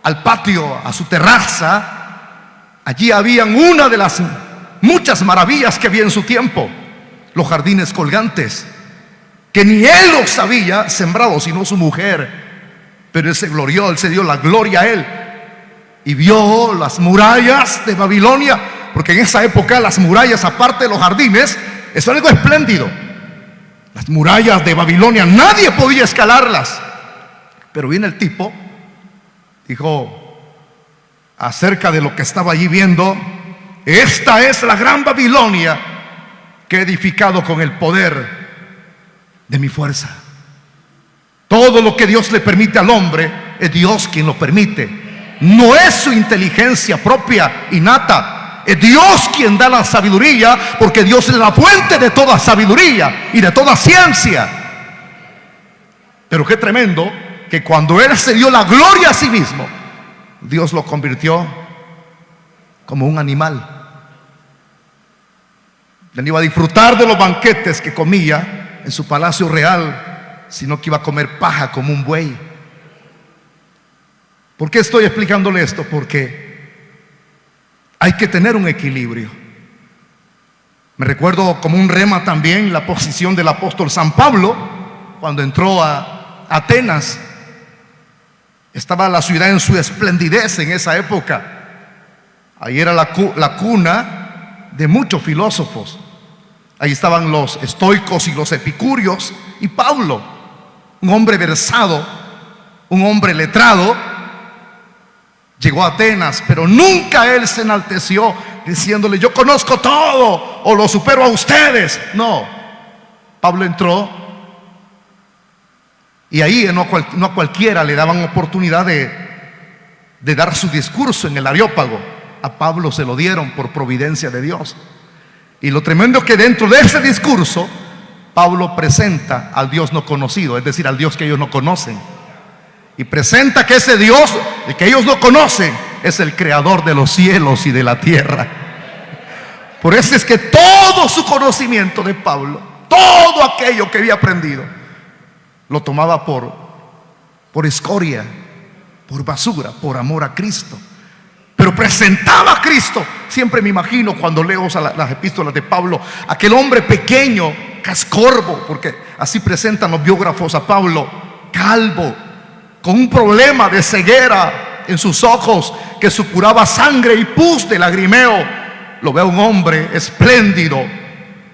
al patio, a su terraza, allí habían una de las muchas maravillas que había en su tiempo: los jardines colgantes, que ni él los había sembrado, sino su mujer. Pero él se glorió, él se dio la gloria a él. Y vio las murallas de Babilonia, porque en esa época las murallas, aparte de los jardines, eso es algo espléndido. Las murallas de Babilonia, nadie podía escalarlas. Pero viene el tipo, dijo acerca de lo que estaba allí viendo: esta es la gran Babilonia que he edificado con el poder de mi fuerza. Todo lo que Dios le permite al hombre, es Dios quien lo permite. No es su inteligencia propia, innata. Es Dios quien da la sabiduría, porque Dios es la fuente de toda sabiduría y de toda ciencia. Pero qué tremendo que cuando él se dio la gloria a sí mismo, Dios lo convirtió como un animal. Él no iba a disfrutar de los banquetes que comía en su palacio real, sino que iba a comer paja como un buey. ¿Por qué estoy explicándole esto? Porque hay que tener un equilibrio. Me recuerdo como un rema también la posición del apóstol San Pablo cuando entró a Atenas. Estaba la ciudad en su esplendidez en esa época. Ahí era la cuna de muchos filósofos. Ahí estaban los estoicos y los epicúreos. Y Pablo, un hombre versado, un hombre letrado, llegó a Atenas, pero nunca él se enalteció diciéndole: yo conozco todo o lo supero a ustedes. No, Pablo entró y ahí no a cualquiera le daban oportunidad de dar su discurso en el Areópago. A Pablo se lo dieron por providencia de Dios. Y lo tremendo es que dentro de ese discurso Pablo presenta al Dios no conocido, es decir, al Dios que ellos no conocen. Y presenta que ese Dios, el que ellos no conocen, es el creador de los cielos y de la tierra. Por eso es que todo su conocimiento de Pablo, todo aquello que había aprendido, lo tomaba por escoria, por basura, por amor a Cristo. Pero presentaba a Cristo. Siempre me imagino cuando leo las epístolas de Pablo, aquel hombre pequeño, cascorbo, porque así presentan los biógrafos a Pablo, calvo, con un problema de ceguera en sus ojos que supuraba sangre y pus de lagrimeo. Lo veo un hombre espléndido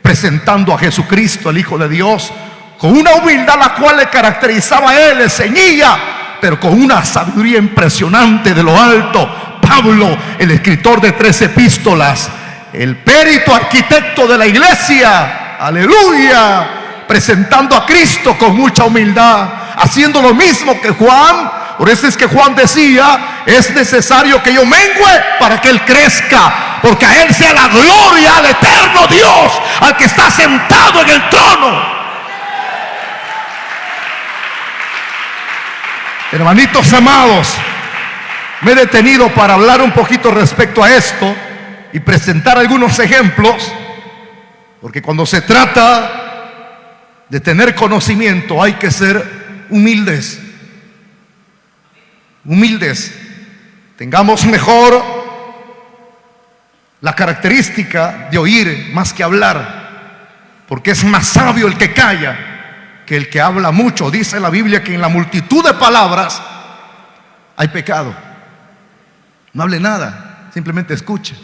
presentando a Jesucristo, el Hijo de Dios, con una humildad la cual le caracterizaba a él, le ceñía, pero con una sabiduría impresionante de lo alto. Pablo, el escritor de 3 epístolas, el perito arquitecto de la iglesia, aleluya, presentando a Cristo con mucha humildad, haciendo lo mismo que Juan. Por eso es que Juan decía: es necesario que yo mengüe para que él crezca, porque a él sea la gloria, al eterno Dios, al que está sentado en el trono. Hermanitos amados, me he detenido para hablar un poquito respecto a esto y presentar algunos ejemplos, porque cuando se trata de tener conocimiento hay que ser humildes. Humildes. Tengamos mejor la característica de oír más que hablar, porque es más sabio el que calla que el que habla mucho. Dice la Biblia que en la multitud de palabras hay pecado. No hable nada, simplemente escuche.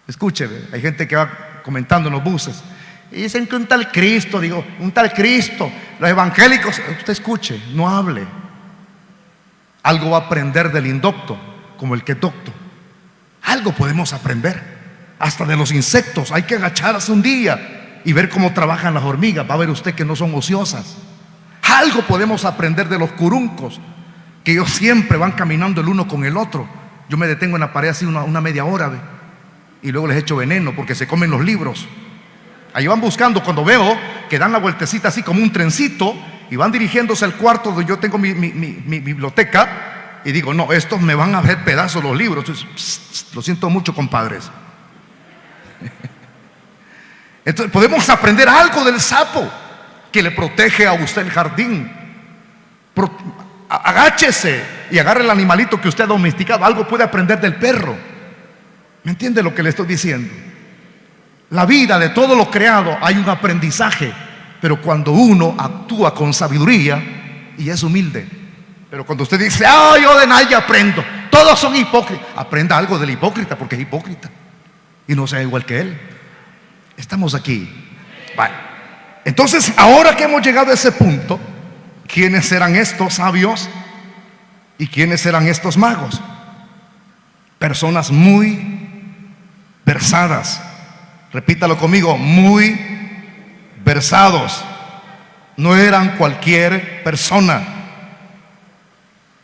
Escuche. Hay gente que va comentando en los buses y dicen que un tal Cristo, digo, un tal Cristo, los evangélicos. Usted escuche, no hable. Algo va a aprender del indocto como el que es docto. Algo podemos aprender, hasta de los insectos. Hay que agacharse un día y ver cómo trabajan las hormigas. Va a ver usted que no son ociosas. Algo podemos aprender de los curuncos, que ellos siempre van caminando el uno con el otro. Yo me detengo en la pared así una media hora, ¿ve? Y luego les echo veneno porque se comen los libros. Ahí van buscando. Cuando veo que dan la vueltecita así como un trencito y van dirigiéndose al cuarto donde yo tengo mi biblioteca, y digo, no, estos me van a hacer pedazos los libros. Entonces, lo siento mucho, compadres. Entonces podemos aprender algo del sapo, que le protege a usted el jardín. Agáchese y agarre el animalito que usted ha domesticado. Algo puede aprender del perro. ¿Me entiende lo que le estoy diciendo? La vida, de todo lo creado hay un aprendizaje, pero cuando uno actúa con sabiduría y es humilde. Pero cuando usted dice, yo de nadie aprendo, todos son hipócritas, aprenda algo del hipócrita, porque es hipócrita y no sea igual que él. Estamos aquí. Vale. Entonces, ahora que hemos llegado a ese punto, ¿quiénes eran estos sabios y quiénes eran estos magos? Personas muy versadas. Repítalo conmigo, muy versados. No eran cualquier persona.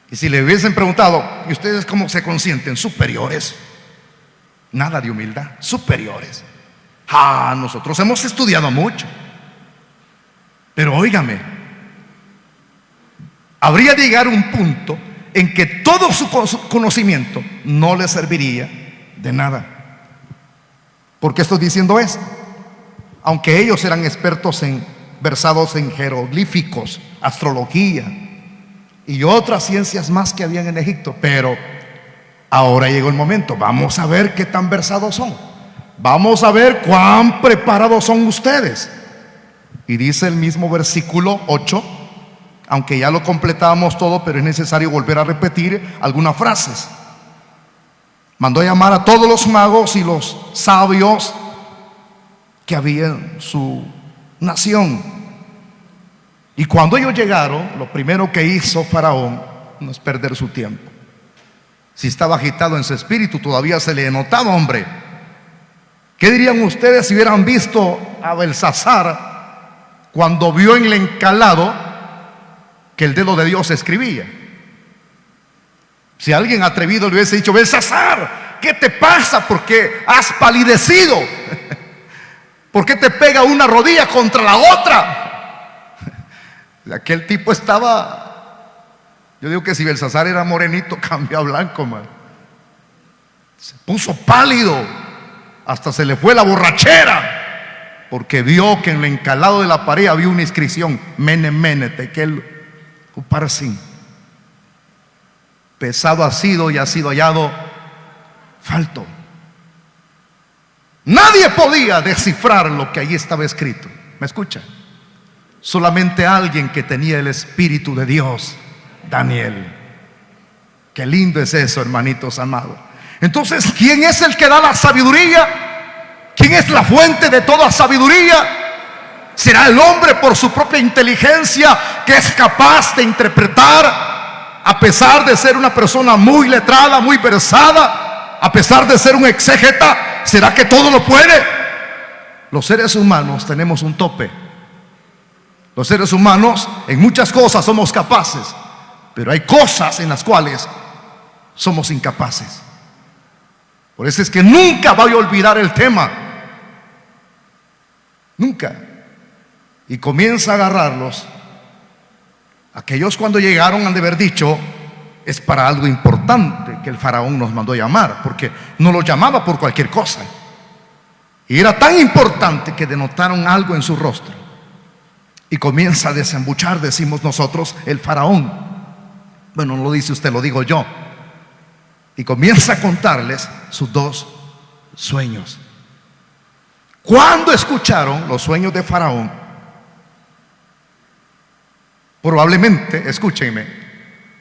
Y si le hubiesen preguntado, ¿y ustedes cómo se consienten? Superiores. Nada de humildad, superiores. Nosotros hemos estudiado mucho. Pero óigame, habría de llegar un punto en que todo su conocimiento no le serviría de nada. ¿Por qué estoy diciendo esto? Aunque ellos eran expertos versados en jeroglíficos, astrología y otras ciencias más que habían en Egipto, pero ahora llegó el momento. Vamos a ver qué tan versados son. Vamos a ver cuán preparados son ustedes. Y dice el mismo versículo 8, aunque ya lo completábamos todo, pero es necesario volver a repetir algunas frases. Mandó a llamar a todos los magos y los sabios que había en su nación. Y cuando ellos llegaron, lo primero que hizo Faraón no es perder su tiempo. Si estaba agitado en su espíritu, todavía se le notaba, hombre. ¿Qué dirían ustedes si hubieran visto a Belsasar cuando vio en el encalado que el dedo de Dios escribía? Si alguien atrevido le hubiese dicho, Belsasar, ¿qué te pasa? ¿Por qué has palidecido? ¿Por qué te pega una rodilla contra la otra? Aquel tipo estaba, yo digo que si Belsasar era morenito, cambió a blanco, man. Se puso pálido, hasta se le fue la borrachera, porque vio que en el encalado de la pared había una inscripción, Mene Mene Tekel Uparsin. Pesado ha sido y ha sido hallado falto. Nadie podía descifrar lo que allí estaba escrito. ¿Me escucha? Solamente alguien que tenía el Espíritu de Dios, Daniel. Qué lindo es eso, hermanitos amados. Entonces, ¿quién es el que da la sabiduría? ¿Quién es la fuente de toda sabiduría? ¿Será el hombre por su propia inteligencia que es capaz de interpretar, a pesar de ser una persona muy letrada, muy versada, a pesar de ser un exégeta? ¿Será que todo lo puede? Los seres humanos tenemos un tope. Los seres humanos en muchas cosas somos capaces, pero hay cosas en las cuales somos incapaces. Por eso es que nunca voy a olvidar el tema. Nunca. Y comienza a agarrarlos Aquellos cuando llegaron han de haber dicho: es para algo importante que el faraón nos mandó llamar, porque no los llamaba por cualquier cosa. Y era tan importante que denotaron algo en su rostro. Y comienza a desembuchar, decimos nosotros, el faraón. Bueno, no lo dice usted, lo digo yo. Y comienza a contarles sus dos sueños. Cuando escucharon los sueños de faraón, probablemente, escúchenme,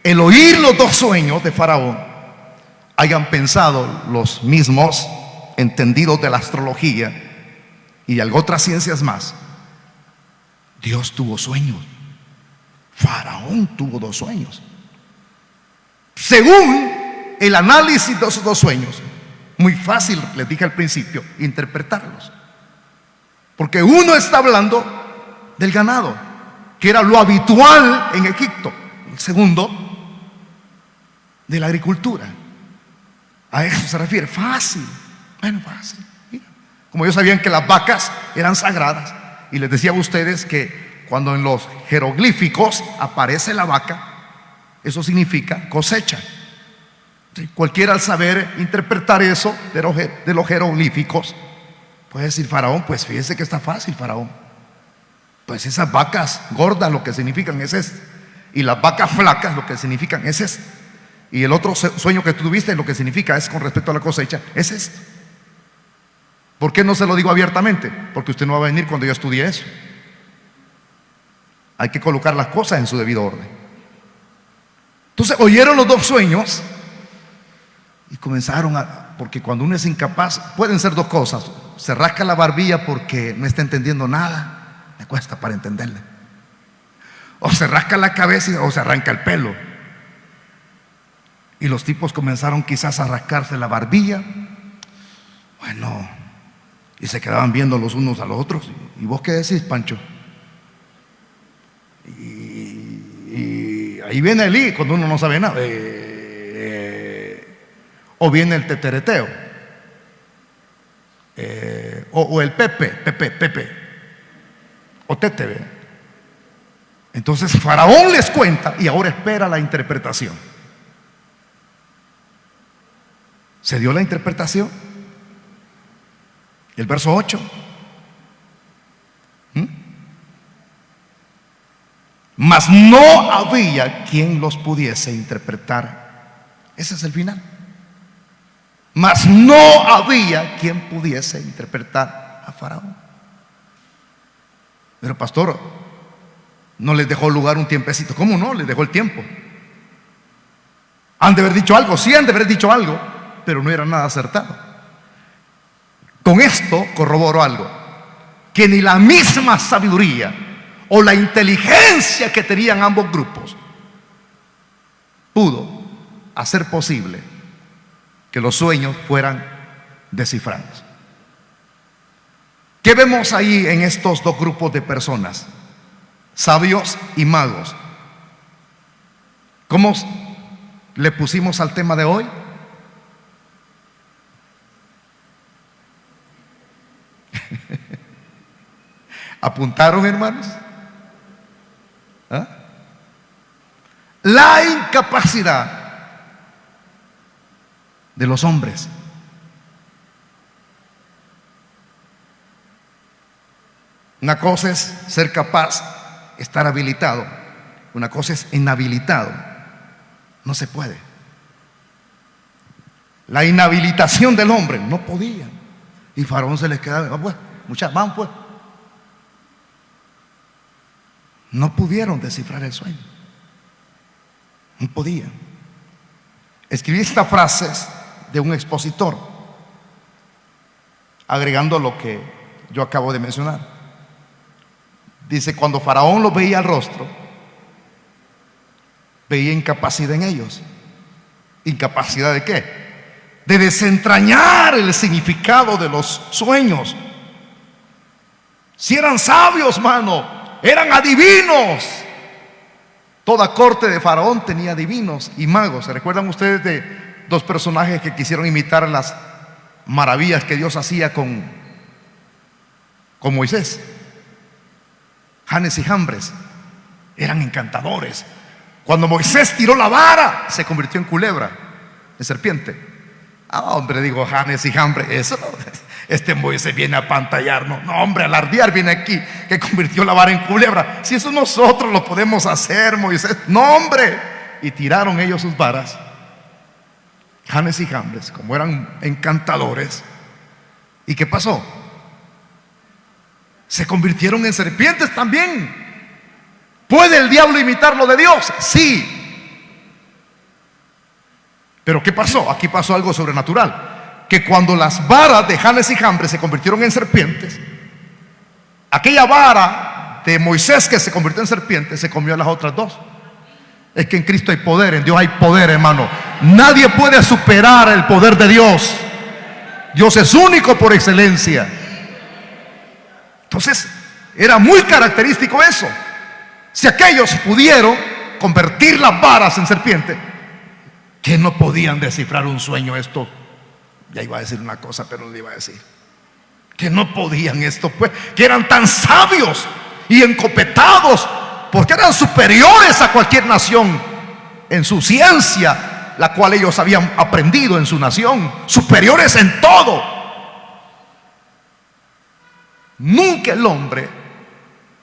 el oír los dos sueños de faraón, hayan pensado los mismos entendidos de la astrología y de otras ciencias más: Dios tuvo sueños, faraón tuvo dos sueños. Según el análisis de esos dos sueños, muy fácil, les dije al principio, interpretarlos, porque uno está hablando del ganado, que era lo habitual en Egipto. El segundo, de la agricultura. A eso se refiere. Fácil. Bueno, fácil. Mira. Como ellos sabían que las vacas eran sagradas, y les decía a ustedes que cuando en los jeroglíficos aparece la vaca, eso significa cosecha. ¿Sí? Cualquiera, al saber interpretar eso de los jeroglíficos, puede decir: faraón, pues fíjese que está fácil, faraón. Pues esas vacas gordas lo que significan es esto, y las vacas flacas lo que significan es esto, y el otro sueño que tú tuviste lo que significa es, con respecto a la cosecha, es esto. ¿Por qué no se lo digo abiertamente? Porque usted no va a venir cuando yo estudie eso. Hay que colocar las cosas en su debido orden. Entonces oyeron los dos sueños y comenzaron porque cuando uno es incapaz, pueden ser dos cosas: se rasca la barbilla porque no está entendiendo nada, me cuesta para entenderle, o se rasca la cabeza o se arranca el pelo. Y los tipos comenzaron quizás a rascarse la barbilla, bueno, y se quedaban viendo los unos a los otros. ¿Y vos qué decís, Pancho? Y ahí viene Elí, cuando uno no sabe nada. O viene el tetereteo, o el Pepe, o Tete. Entonces faraón les cuenta y ahora espera la interpretación. ¿Se dio la interpretación? El verso 8. Mas no había quien los pudiese interpretar. Ese es el final. Mas no había quien pudiese interpretar a faraón. Pero pastor, no les dejó lugar un tiempecito. ¿Cómo no? Les dejó el tiempo. Han de haber dicho algo, sí han de haber dicho algo, pero no era nada acertado. Con esto corroboro algo: que ni la misma sabiduría o la inteligencia que tenían ambos grupos pudo hacer posible que los sueños fueran descifrados. ¿Qué vemos ahí en estos dos grupos de personas? Sabios y magos. ¿Cómo le pusimos al tema de hoy? ¿Apuntaron, hermanos? ¿Ah? La incapacidad de los hombres. Una cosa es ser capaz, estar habilitado. Una cosa es inhabilitado. No se puede. La inhabilitación del hombre, no podía. Y faraón se les quedaba: pues, muchachos, van pues. No pudieron descifrar el sueño. No podían. Escribí estas frases de un expositor, agregando lo que yo acabo de mencionar. Dice: cuando faraón los veía al rostro, veía incapacidad en ellos. ¿Incapacidad de qué? De desentrañar el significado de los sueños. Si eran sabios, mano, eran adivinos. Toda corte de faraón tenía adivinos y magos. ¿Se recuerdan ustedes de dos personajes que quisieron imitar las maravillas que Dios hacía con Moisés? Janes y Jambres. eran encantadores. Cuando Moisés tiró la vara, se convirtió en culebra, en serpiente. Hombre, digo, Janes y Jambre, eso no, este Moisés viene a pantallarnos. No, hombre, alardear viene aquí, que convirtió la vara en culebra. Si eso nosotros lo podemos hacer, Moisés. No, hombre. Y tiraron ellos sus varas, Janes y Jambres, como eran encantadores. ¿Y qué pasó? Se convirtieron en serpientes también. ¿Puede el diablo imitar lo de Dios? Sí. Pero ¿qué pasó? Aquí pasó algo sobrenatural. Que cuando las varas de Janes y Jambres se convirtieron en serpientes, aquella vara de Moisés que se convirtió en serpiente se comió a las otras dos. Es que en Cristo hay poder, en Dios hay poder, hermano. Nadie puede superar el poder de Dios. Dios es único por excelencia. Entonces, era muy característico eso. Si aquellos pudieron convertir las varas en serpientes, que no podían descifrar un sueño esto. Ya iba a decir una cosa, pero no le iba a decir. Que no podían esto, pues, que eran tan sabios y encopetados, porque eran superiores a cualquier nación en su ciencia, la cual ellos habían aprendido en su nación, superiores en todo. Nunca el hombre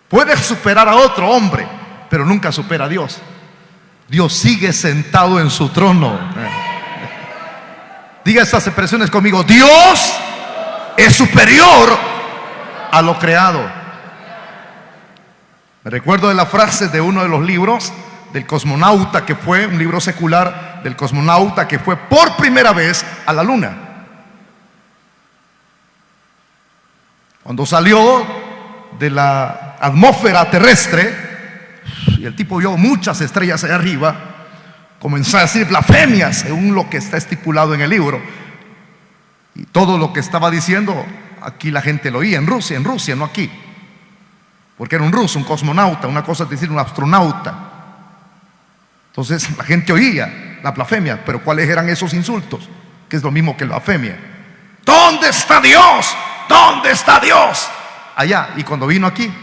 puede superar a otro hombre, pero nunca supera a Dios. Dios sigue sentado en su trono. Diga estas expresiones conmigo: Dios es superior a lo creado. Me recuerdo de la frase de uno de los libros del cosmonauta, que fue un libro secular del cosmonauta que fue por primera vez a la luna. Cuando salió de la atmósfera terrestre y el tipo vio muchas estrellas allá arriba, comenzó a decir blasfemias según lo que está estipulado en el libro. Y todo lo que estaba diciendo, aquí la gente lo oía, en Rusia, no aquí. Porque era un ruso, un cosmonauta, una cosa es decir un astronauta. Entonces la gente oía la blasfemia, pero ¿cuáles eran esos insultos? Que es lo mismo que la blasfemia. ¿Dónde está Dios? ¿Dónde está Dios? Allá. Y cuando vino aquí,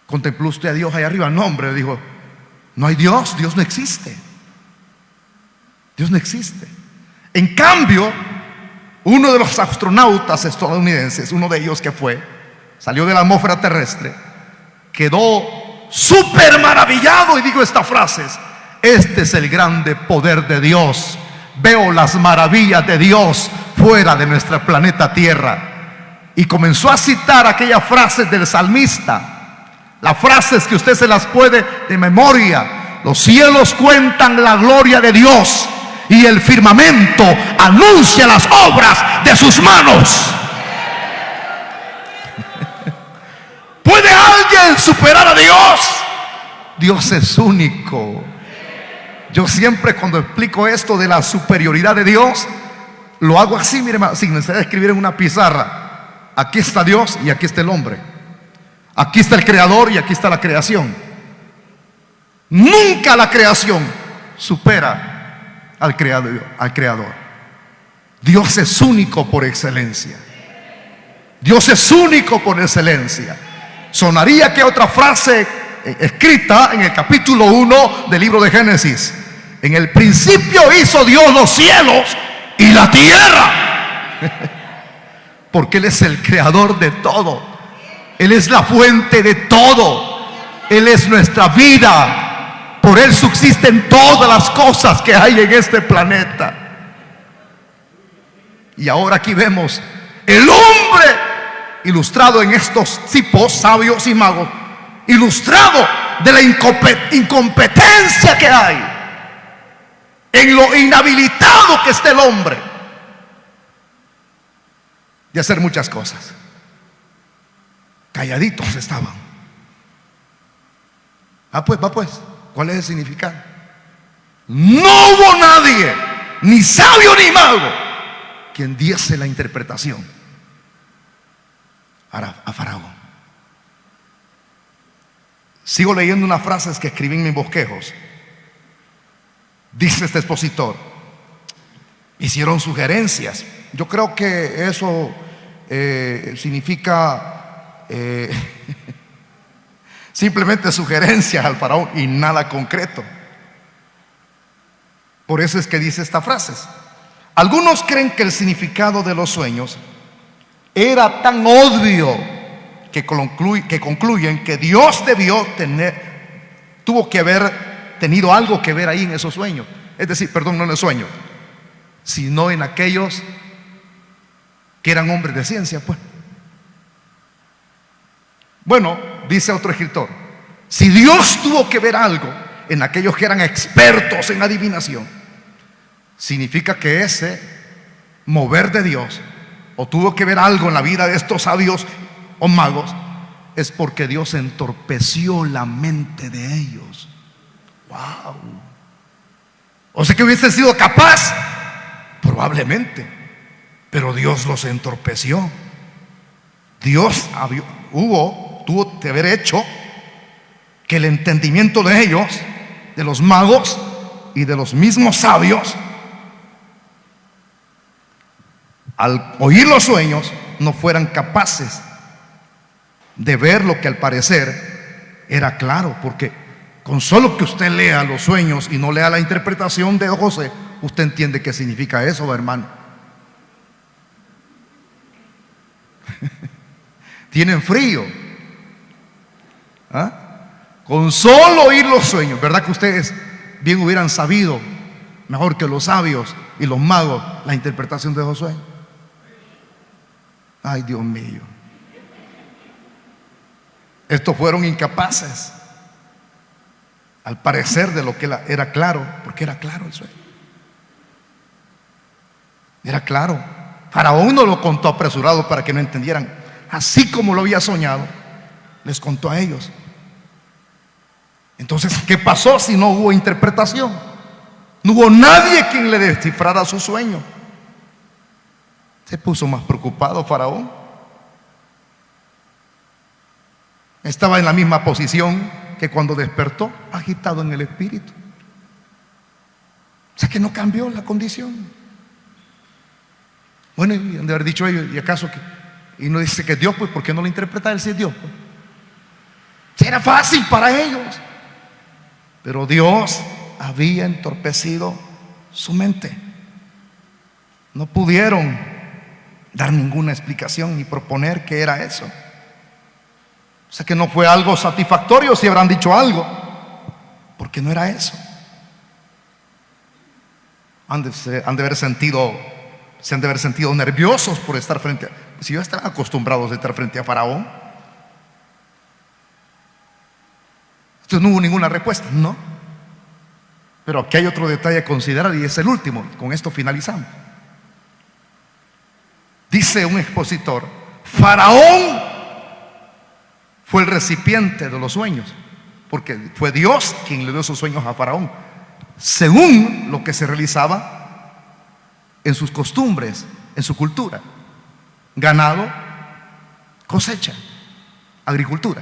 ¿contempló usted a Dios allá arriba? No, hombre, dijo, no hay Dios, Dios no existe. Dios no existe. En cambio, uno de los astronautas estadounidenses, uno de ellos que salió de la atmósfera terrestre, quedó súper maravillado y dijo estas frases: este es el grande poder de Dios. Veo las maravillas de Dios fuera de nuestro planeta Tierra. Y comenzó a citar aquellas frases del salmista, las frases que usted se las puede de memoria. Los cielos cuentan la gloria de Dios y el firmamento anuncia las obras de sus manos. ¿Puede alguien superar a Dios? Dios es único. Yo siempre, cuando explico esto de la superioridad de Dios, lo hago así, mire, sin necesidad de escribir en una pizarra. Aquí está Dios y aquí está el hombre. Aquí está el creador y aquí está la creación. Nunca la creación supera al creador. Dios es único por excelencia. Dios es único por excelencia. Sonaría que otra frase escrita en el capítulo 1 del libro de Génesis: en el principio hizo Dios los cielos y la tierra. Porque Él es el creador de todo. Él es la fuente de todo. Él es nuestra vida. Por Él subsisten todas las cosas que hay en este planeta. Y ahora aquí vemos el hombre ilustrado en estos tipos sabios y magos, ilustrado de la incompetencia que hay, en lo inhabilitado que está el hombre de hacer muchas cosas. Calladitos estaban. Va pues, ¿cuál es el significado? No hubo nadie, ni sabio ni mago, quien diese la interpretación a Faraón. Sigo leyendo unas frases que escribí en mis bosquejos. Dice este expositor: hicieron sugerencias. Yo creo que eso significa Simplemente sugerencias al faraón y nada concreto. Por eso es que dice estas frases. Algunos creen que el significado de los sueños era tan obvio que concluyen que Dios tuvo que haber tenido algo que ver ahí en esos sueños. Es decir, perdón, no en el sueño, sino en aquellos que eran hombres de ciencia, pues. Bueno, dice otro escritor, si Dios tuvo que ver algo en aquellos que eran expertos en adivinación, significa que ese mover de Dios, o tuvo que ver algo en la vida de estos sabios o magos, es porque Dios entorpeció la mente de ellos. Wow. O sea que hubiese sido capaz, probablemente, pero Dios los entorpeció. Dios tuvo que haber hecho que el entendimiento de ellos, de los magos y de los mismos sabios, al oír los sueños, no fueran capaces de ver lo que al parecer era claro, porque con solo que usted lea los sueños y no lea la interpretación de José, usted entiende qué significa eso, hermano. Tienen frío. ¿Ah? Con solo oír los sueños, ¿verdad que ustedes bien hubieran sabido, mejor que los sabios y los magos, la interpretación de Josué? Ay, Dios mío. Estos fueron incapaces, al parecer, de lo que era claro, porque era claro el sueño. Era claro. Faraón no lo contó apresurado para que no entendieran. Así como lo había soñado, les contó a ellos. Entonces, ¿qué pasó si no hubo interpretación? No hubo nadie quien le descifrara su sueño. Se puso más preocupado Faraón. Estaba en la misma posición que cuando despertó, agitado en el espíritu. O sea que no cambió la condición. Bueno, y han de haber dicho ellos, ¿y acaso que? Y no dice que es Dios, pues ¿por qué no lo interpreta él si es Dios? Pues era fácil para ellos. Pero Dios había entorpecido su mente. No pudieron dar ninguna explicación ni proponer qué era eso. O sea que no fue algo satisfactorio si habrán dicho algo, porque no era eso. Se han de haber sentido nerviosos por estar frente a, si ellos estaban acostumbrados a estar frente a Faraón. Entonces no hubo ninguna respuesta, no. Pero aquí hay otro detalle a considerar y es el último. Con esto finalizamos. Dice un expositor: Faraón fue el recipiente de los sueños, porque fue Dios quien le dio esos sueños a Faraón, según lo que se realizaba en sus costumbres, en su cultura: ganado, cosecha, agricultura.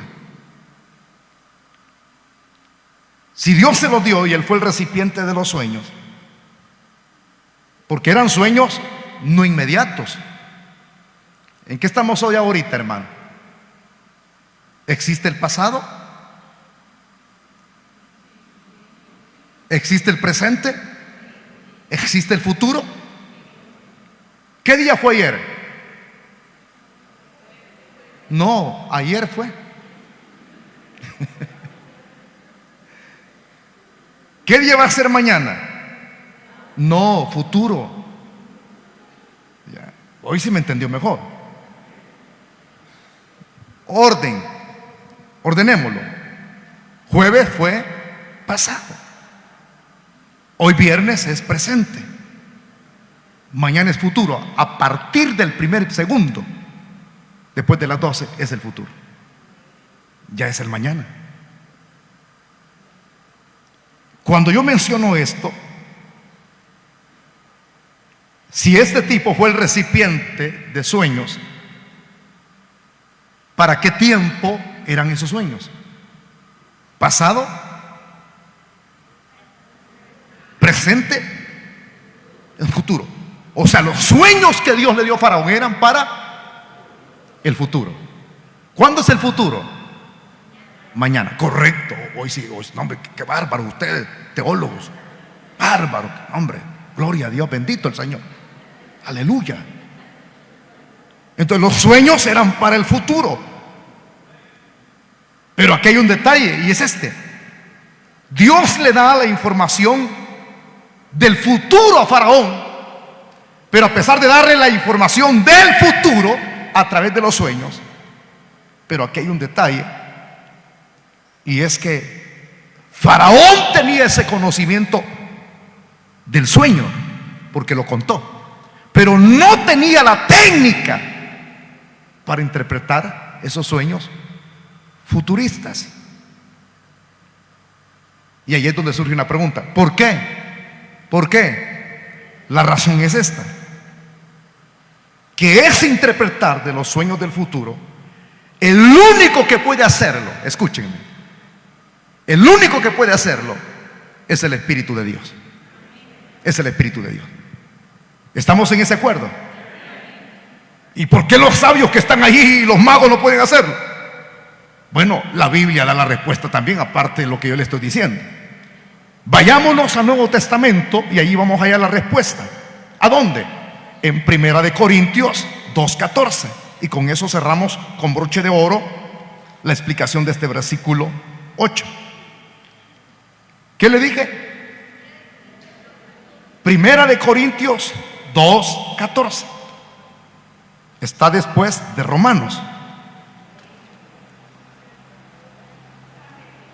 Si Dios se los dio y él fue el recipiente de los sueños, porque eran sueños no inmediatos. ¿En qué estamos hoy ahorita, hermano? ¿Existe el pasado? ¿Existe el presente? ¿Existe el futuro? ¿Qué día fue ayer? No, ayer fue. ¿Qué día va a ser mañana? No, futuro. Ya. Hoy sí me entendió mejor. Ordenémoslo. Jueves fue pasado. Hoy viernes es presente. Mañana es futuro. A partir del primer segundo, después de las 12, es el futuro. Ya es el mañana. Cuando yo menciono esto, si este tipo fue el recipiente de sueños, ¿para qué tiempo eran esos sueños? ¿Pasado? ¿Presente? ¿El futuro? O sea, los sueños que Dios le dio a Faraón eran para el futuro. ¿Cuándo es el futuro? mañana. Correcto. Hoy sí, no, hombre, qué bárbaro ustedes, teólogos. Bárbaro, hombre. Gloria a Dios, bendito el Señor. Aleluya. Entonces los sueños eran para el futuro. Pero aquí hay un detalle y es este. Dios le da la información del futuro a Faraón, pero a pesar de darle la información del futuro a través de los sueños, pero aquí hay un detalle, y es que Faraón tenía ese conocimiento del sueño, porque lo contó, pero no tenía la técnica para interpretar esos sueños futuristas. Y ahí es donde surge una pregunta: ¿por qué? ¿Por qué? La razón es esta: que es interpretar de los sueños del futuro, el único que puede hacerlo, escúchenme, el único que puede hacerlo es el Espíritu de Dios. Es el Espíritu de Dios. ¿Estamos en ese acuerdo? ¿Y por qué los sabios que están allí y los magos no pueden hacerlo? Bueno, la Biblia da la respuesta también, aparte de lo que yo le estoy diciendo. Vayámonos al Nuevo Testamento y allí vamos a hallar la respuesta. ¿A dónde? En 1 Corintios 2:14. Y con eso cerramos con broche de oro la explicación de este versículo 8. ¿Qué le dije? 1 Corintios 2:14. Está después de Romanos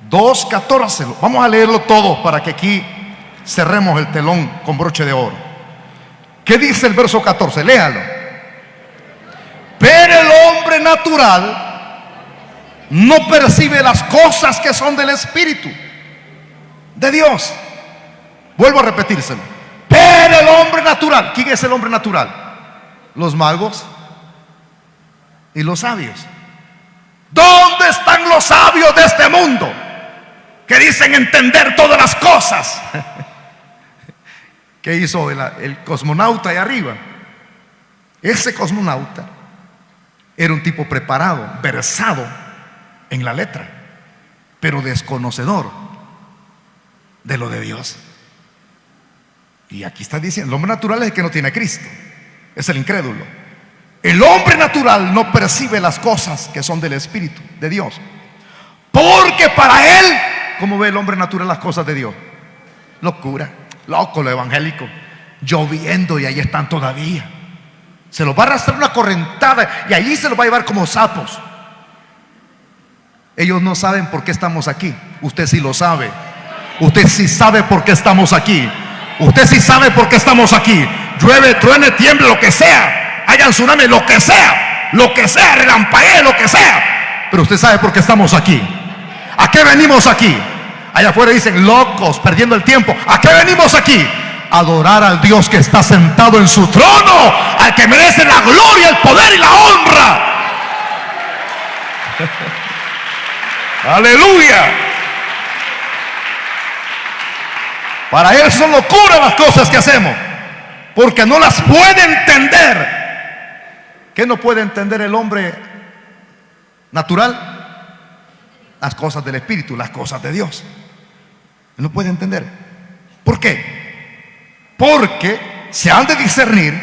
2:14. Vamos a leerlo todo para que aquí cerremos el telón con broche de oro. ¿Qué dice el verso 14? Léalo. Pero el hombre natural no percibe las cosas que son del Espíritu de Dios. Vuelvo a repetírselo. Pero el hombre natural, ¿quién es el hombre natural? Los magos y los sabios. ¿Dónde están los sabios de este mundo que dicen entender todas las cosas? ¿Qué hizo el cosmonauta ahí arriba? Ese cosmonauta era un tipo preparado, versado en la letra, pero desconocedor de lo de Dios. Y aquí está diciendo, el hombre natural es el que no tiene a Cristo, es el incrédulo. El hombre natural no percibe las cosas que son del Espíritu de Dios, porque para él, ¿cómo ve el hombre natural las cosas de Dios? Locura, loco lo evangélico, lloviendo y ahí están todavía. Se los va a arrastrar una correntada y allí se los va a llevar como sapos. Ellos no saben por qué estamos aquí. Usted sí lo sabe. Usted sí sabe por qué estamos aquí. Usted sí sabe por qué estamos aquí. Llueve, truene, tiemble, lo que sea, haya tsunami, lo que sea, relampaguee, lo que sea. Pero usted sabe por qué estamos aquí. ¿A qué venimos aquí? Allá afuera dicen locos, perdiendo el tiempo. ¿A qué venimos aquí? Adorar al Dios que está sentado en su trono, al que merece la gloria, el poder y la honra. Aleluya. Para él son locura las cosas que hacemos, porque no las puede entender. ¿Qué no puede entender el hombre natural? Las cosas del Espíritu, las cosas de Dios. No puede entender. ¿Por qué? Porque se han de discernir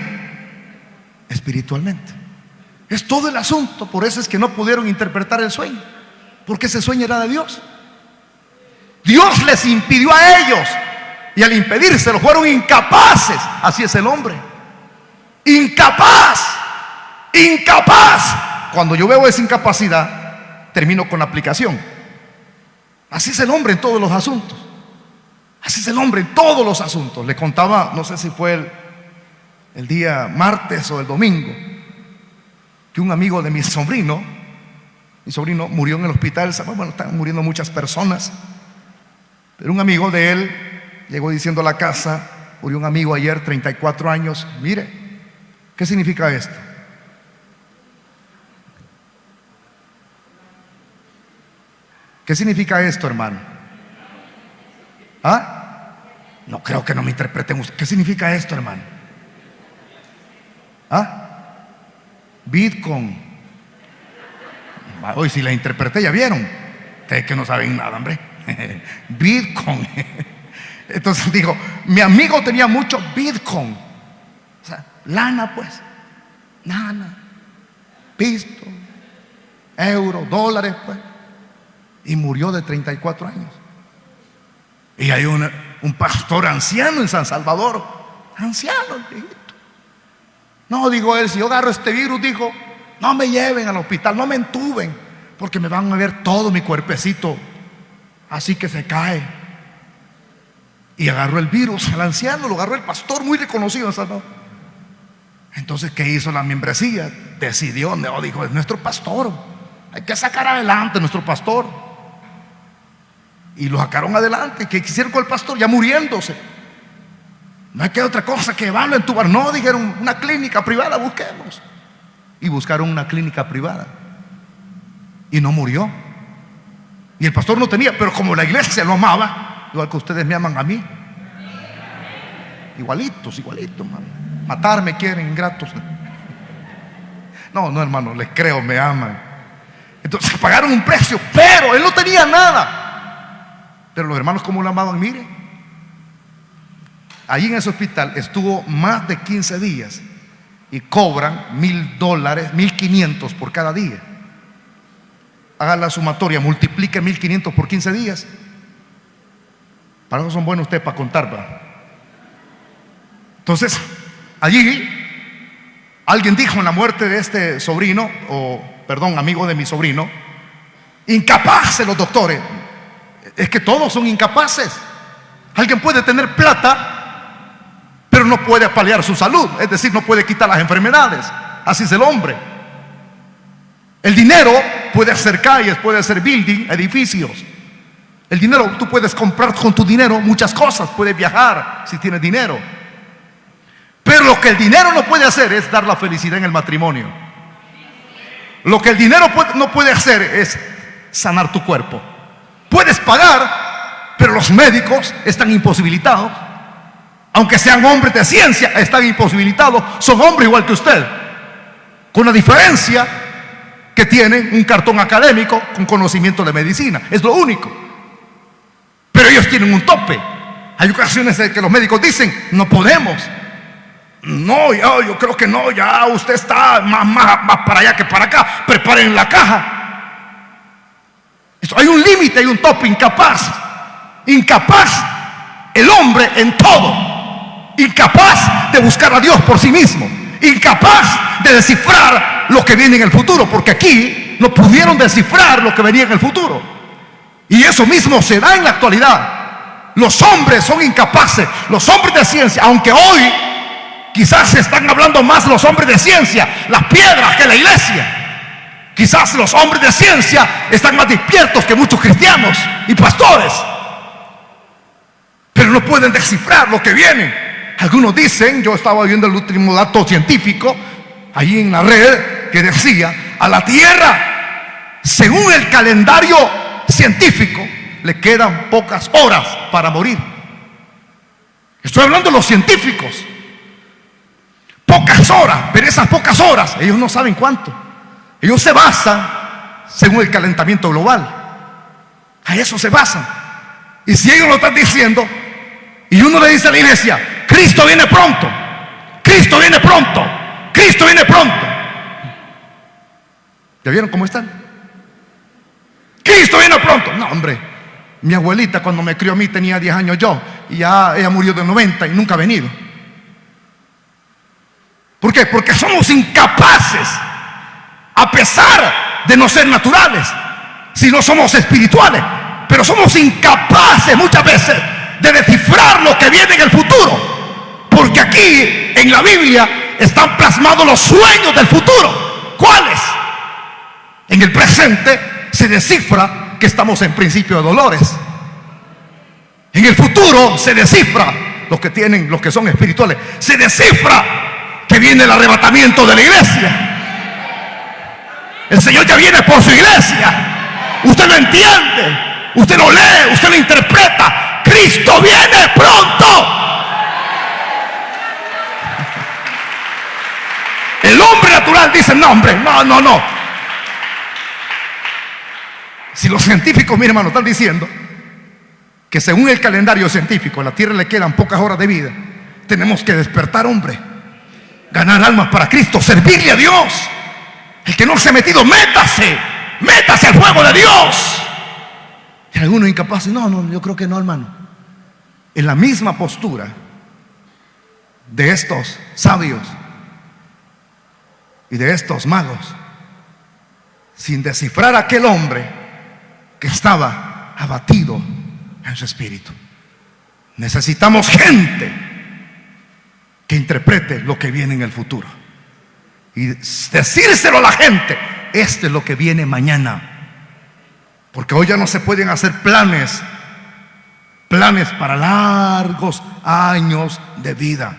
espiritualmente. Es todo el asunto. Por eso es que no pudieron interpretar el sueño, porque ese sueño era de Dios. Dios les impidió a ellos, y al impedírselo fueron incapaces. Así es el hombre, incapaz. Cuando yo veo esa incapacidad, termino con la aplicación. Así es el hombre en todos los asuntos. Así es el hombre en todos los asuntos. Le contaba, no sé si fue el día martes o el domingo, que un amigo de mi sobrino murió en el hospital. Bueno, están muriendo muchas personas, pero un amigo de él llegó diciendo a la casa: murió un amigo ayer, 34 años. Mire, ¿qué significa esto? ¿Qué significa esto, hermano? ¿Ah? No creo que no me interpreten ustedes. ¿Qué significa esto, hermano? ¿Ah? Bitcoin. Hoy si la interpreté, ya vieron. Ustedes que no saben nada, hombre. Bitcoin. Entonces digo, mi amigo tenía mucho Bitcoin. O sea, lana pues. Lana. Pisto. Euros, dólares pues. Y murió de 34 años. Y hay un pastor anciano en San Salvador. Anciano, viejito. No, digo él, si yo agarro este virus, dijo, no me lleven al hospital, no me entuben, porque me van a ver todo mi cuerpecito así que se cae. Y agarró el virus, el anciano lo agarró el pastor muy reconocido en Salvador. Entonces, ¿qué hizo la membresía? Decidió, no, dijo, es nuestro pastor, hay que sacar adelante a nuestro pastor. Y lo sacaron adelante. ¿Qué quisieron con el pastor? Ya muriéndose. No hay que otra cosa que llevarlo a entubar. No, dijeron, una clínica privada, busquemos. Y buscaron una clínica privada. Y no murió. Y el pastor no tenía, pero como la iglesia lo amaba, igual que ustedes me aman a mí. Igualitos, hermano. Matarme quieren, ingratos. No, hermano, les creo, me aman. Entonces pagaron un precio, pero él no tenía nada. Pero los hermanos, como lo amaban, mire, allí en ese hospital estuvo más de 15 días y cobran $1,000, 1,500 por cada día. Haga la sumatoria, multiplique 1,500 por 15 días. Para eso son buenos ustedes para contar, ¿verdad? Entonces, allí alguien dijo en la muerte de este sobrino, amigo de mi sobrino, incapaces los doctores. Es que todos son incapaces. Alguien puede tener plata, pero no puede paliar su salud, es decir, no puede quitar las enfermedades. Así es el hombre. El dinero puede hacer calles, puede hacer building, edificios. El dinero, tú puedes comprar con tu dinero muchas cosas, puedes viajar si tienes dinero. Pero lo que el dinero no puede hacer es dar la felicidad en el matrimonio. Lo que el dinero no puede hacer es sanar tu cuerpo. Puedes pagar, pero los médicos están imposibilitados. Aunque sean hombres de ciencia, están imposibilitados. Son hombres igual que usted, con la diferencia que tienen un cartón académico con conocimiento de medicina. Es lo único. Pero ellos tienen un tope. Hay ocasiones en que los médicos dicen, no podemos. No, yo creo que no, ya usted está más para allá que para acá. Preparen la caja. Hay un límite, hay un tope. Incapaz el hombre en todo. Incapaz de buscar a Dios por sí mismo. Incapaz de descifrar lo que viene en el futuro, porque aquí no pudieron descifrar lo que venía en el futuro. Y eso mismo se da en la actualidad. Los hombres son incapaces, los hombres de ciencia, aunque hoy quizás se están hablando más los hombres de ciencia, las piedras, que la iglesia. Quizás los hombres de ciencia están más despiertos que muchos cristianos y pastores, pero no pueden descifrar lo que viene. Algunos dicen, yo estaba viendo el último dato científico allí en la red, que decía, a la Tierra, según el calendario científico, le quedan pocas horas para morir. Estoy hablando de los científicos. Pocas horas, pero esas pocas horas, ellos no saben cuánto. Ellos se basan según el calentamiento global. A eso se basan. Y si ellos lo están diciendo, y uno le dice a la iglesia, Cristo viene pronto, Cristo viene pronto, Cristo viene pronto. ¿Ya vieron cómo están? Cristo viene pronto. No, hombre, mi abuelita cuando me crió a mí tenía 10 años yo, y ya ella murió de 90 y nunca ha venido. ¿Por qué? Porque somos incapaces, a pesar de no ser naturales, si no somos espirituales, pero somos incapaces muchas veces de descifrar lo que viene en el futuro, porque aquí en la Biblia están plasmados los sueños del futuro. ¿Cuáles? En el presente se descifra que estamos en principio de dolores. En el futuro se descifra los que son espirituales, se descifra que viene el arrebatamiento de la iglesia. El Señor ya viene por su iglesia. Usted lo entiende, usted lo lee, usted lo interpreta. Cristo viene pronto. El hombre natural dice, no hombre, no. Si los científicos, mi hermano, están diciendo que según el calendario científico a la Tierra le quedan pocas horas de vida, tenemos que despertar, hombre, ganar almas para Cristo, servirle a Dios. El que no se ha metido, métase al fuego de Dios. Y algunos incapaces, no, yo creo que no, hermano. En la misma postura de estos sabios y de estos magos, sin descifrar a aquel hombre que estaba abatido en su espíritu. Necesitamos gente que interprete lo que viene en el futuro y decírselo a la gente: esto es lo que viene mañana. Porque hoy ya no se pueden hacer planes para largos años de vida.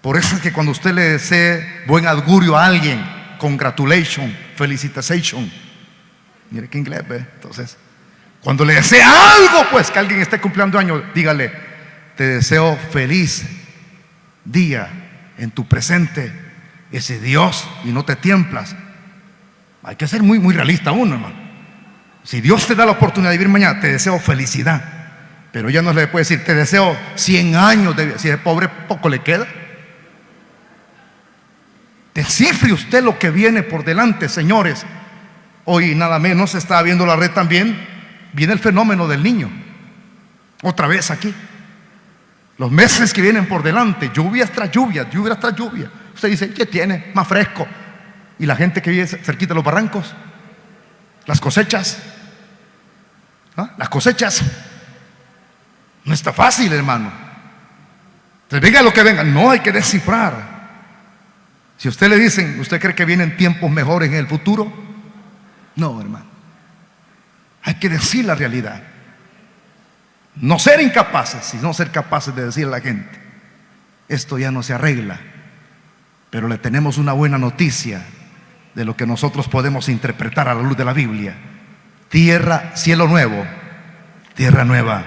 Por eso es que cuando usted le desee buen augurio a alguien, congratulations, felicitation, mire qué inglés, ¿ve? Entonces, cuando le desea algo, pues que alguien esté cumpliendo años, dígale: te deseo feliz día en tu presente, ese Dios, y no te tiemplas. Hay que ser muy realista uno, hermano. Si Dios te da la oportunidad de vivir mañana, te deseo felicidad. Pero ya no le puede decir: te deseo 100 años de vida. Si es pobre, poco le queda. Descifre usted lo que viene por delante, señores. Hoy nada menos se está viendo la red también. Viene el fenómeno del niño. Otra vez aquí. Los meses que vienen por delante, lluvias tras lluvias, lluvia tras lluvia. Usted dice: ¿qué tiene? Más fresco. Y la gente que vive cerquita de los barrancos, las cosechas, ¿ah? Las cosechas. No está fácil, hermano. Entonces, venga lo que venga, no hay que descifrar. Si usted le dicen: ¿usted cree que vienen tiempos mejores en el futuro? No, hermano. Hay que decir la realidad. No ser incapaces, sino ser capaces de decirle a la gente: esto ya no se arregla. Pero le tenemos una buena noticia de lo que nosotros podemos interpretar a la luz de la Biblia. Tierra, cielo nuevo, tierra nueva.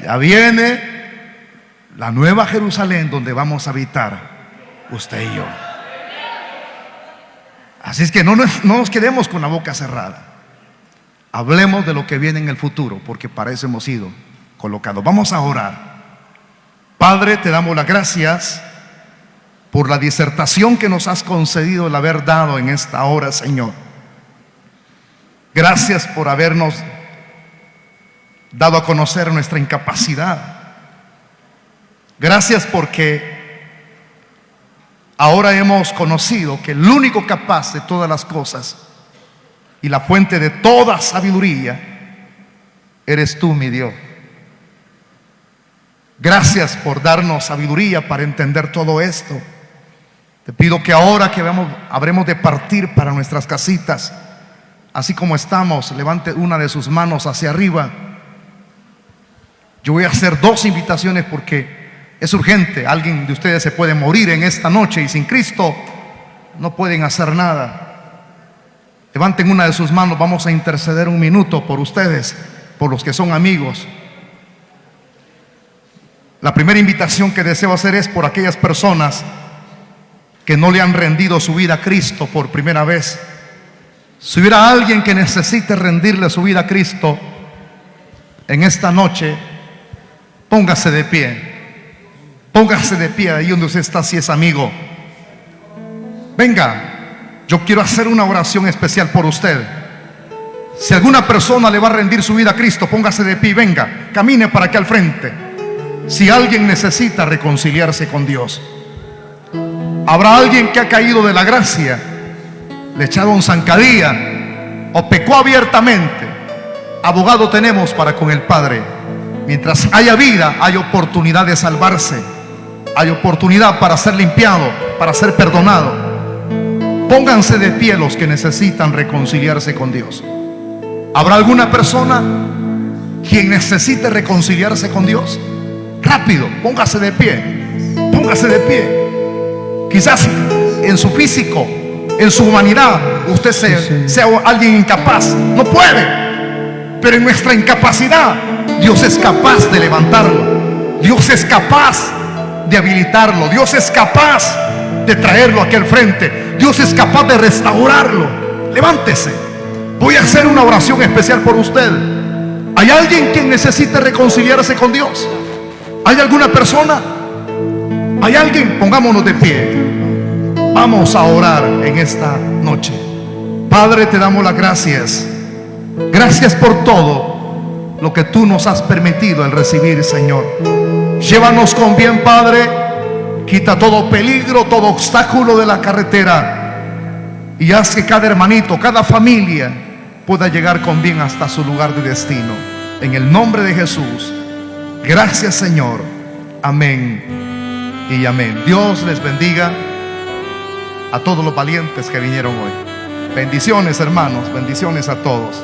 Ya viene la nueva Jerusalén donde vamos a habitar usted y yo. Así es que no nos quedemos con la boca cerrada. Hablemos de lo que viene en el futuro, porque para eso hemos sido colocados. Vamos a orar. Padre, te damos las gracias por la disertación que nos has concedido el haber dado en esta hora, Señor. Gracias por habernos dado a conocer nuestra incapacidad. Gracias porque ahora hemos conocido que el único capaz de todas las cosas y la fuente de toda sabiduría eres tú, mi Dios. Gracias por darnos sabiduría para entender todo esto. Te pido que ahora que habremos de partir para nuestras casitas, así como estamos, levante una de sus manos hacia arriba. Yo voy a hacer 2 invitaciones porque es urgente. Alguien de ustedes se puede morir en esta noche y sin Cristo no pueden hacer nada. Levanten una de sus manos, vamos a interceder un minuto por ustedes, por los que son amigos. La primera invitación que deseo hacer es por aquellas personas que no le han rendido su vida a Cristo por primera vez. Si hubiera alguien que necesite rendirle su vida a Cristo en esta noche, póngase de pie. Póngase de pie ahí donde usted está, si es amigo. Venga, yo quiero hacer una oración especial por usted. Si alguna persona le va a rendir su vida a Cristo, póngase de pie y venga, camine para aquí al frente. Si alguien necesita reconciliarse con Dios, habrá alguien que ha caído de la gracia, le echaron zancadilla o pecó abiertamente. Abogado tenemos para con el Padre. Mientras haya vida, hay oportunidad de salvarse, hay oportunidad para ser limpiado, para ser perdonado. Pónganse de pie los que necesitan reconciliarse con Dios. ¿Habrá alguna persona quien necesite reconciliarse con Dios? Rápido, póngase de pie. Póngase de pie. Quizás en su físico, en su humanidad, usted sea alguien incapaz, no puede. Pero en nuestra incapacidad, Dios es capaz de levantarlo. Dios es capaz de habilitarlo. Dios es capaz de traerlo aquí al frente. Dios es capaz de restaurarlo. Levántese. Voy a hacer una oración especial por usted. ¿Hay alguien quien necesite reconciliarse con Dios? ¿Hay alguna persona? ¿Hay alguien? Pongámonos de pie. Vamos a orar en esta noche. Padre, te damos las gracias. Gracias por todo lo que tú nos has permitido el recibir, Señor. Llévanos con bien, Padre. Quita todo peligro, todo obstáculo de la carretera, y haz que cada hermanito, cada familia pueda llegar con bien hasta su lugar de destino. En el nombre de Jesús. Gracias, Señor. Amén y amén. Dios les bendiga a todos los valientes que vinieron hoy. Bendiciones, hermanos. Bendiciones a todos.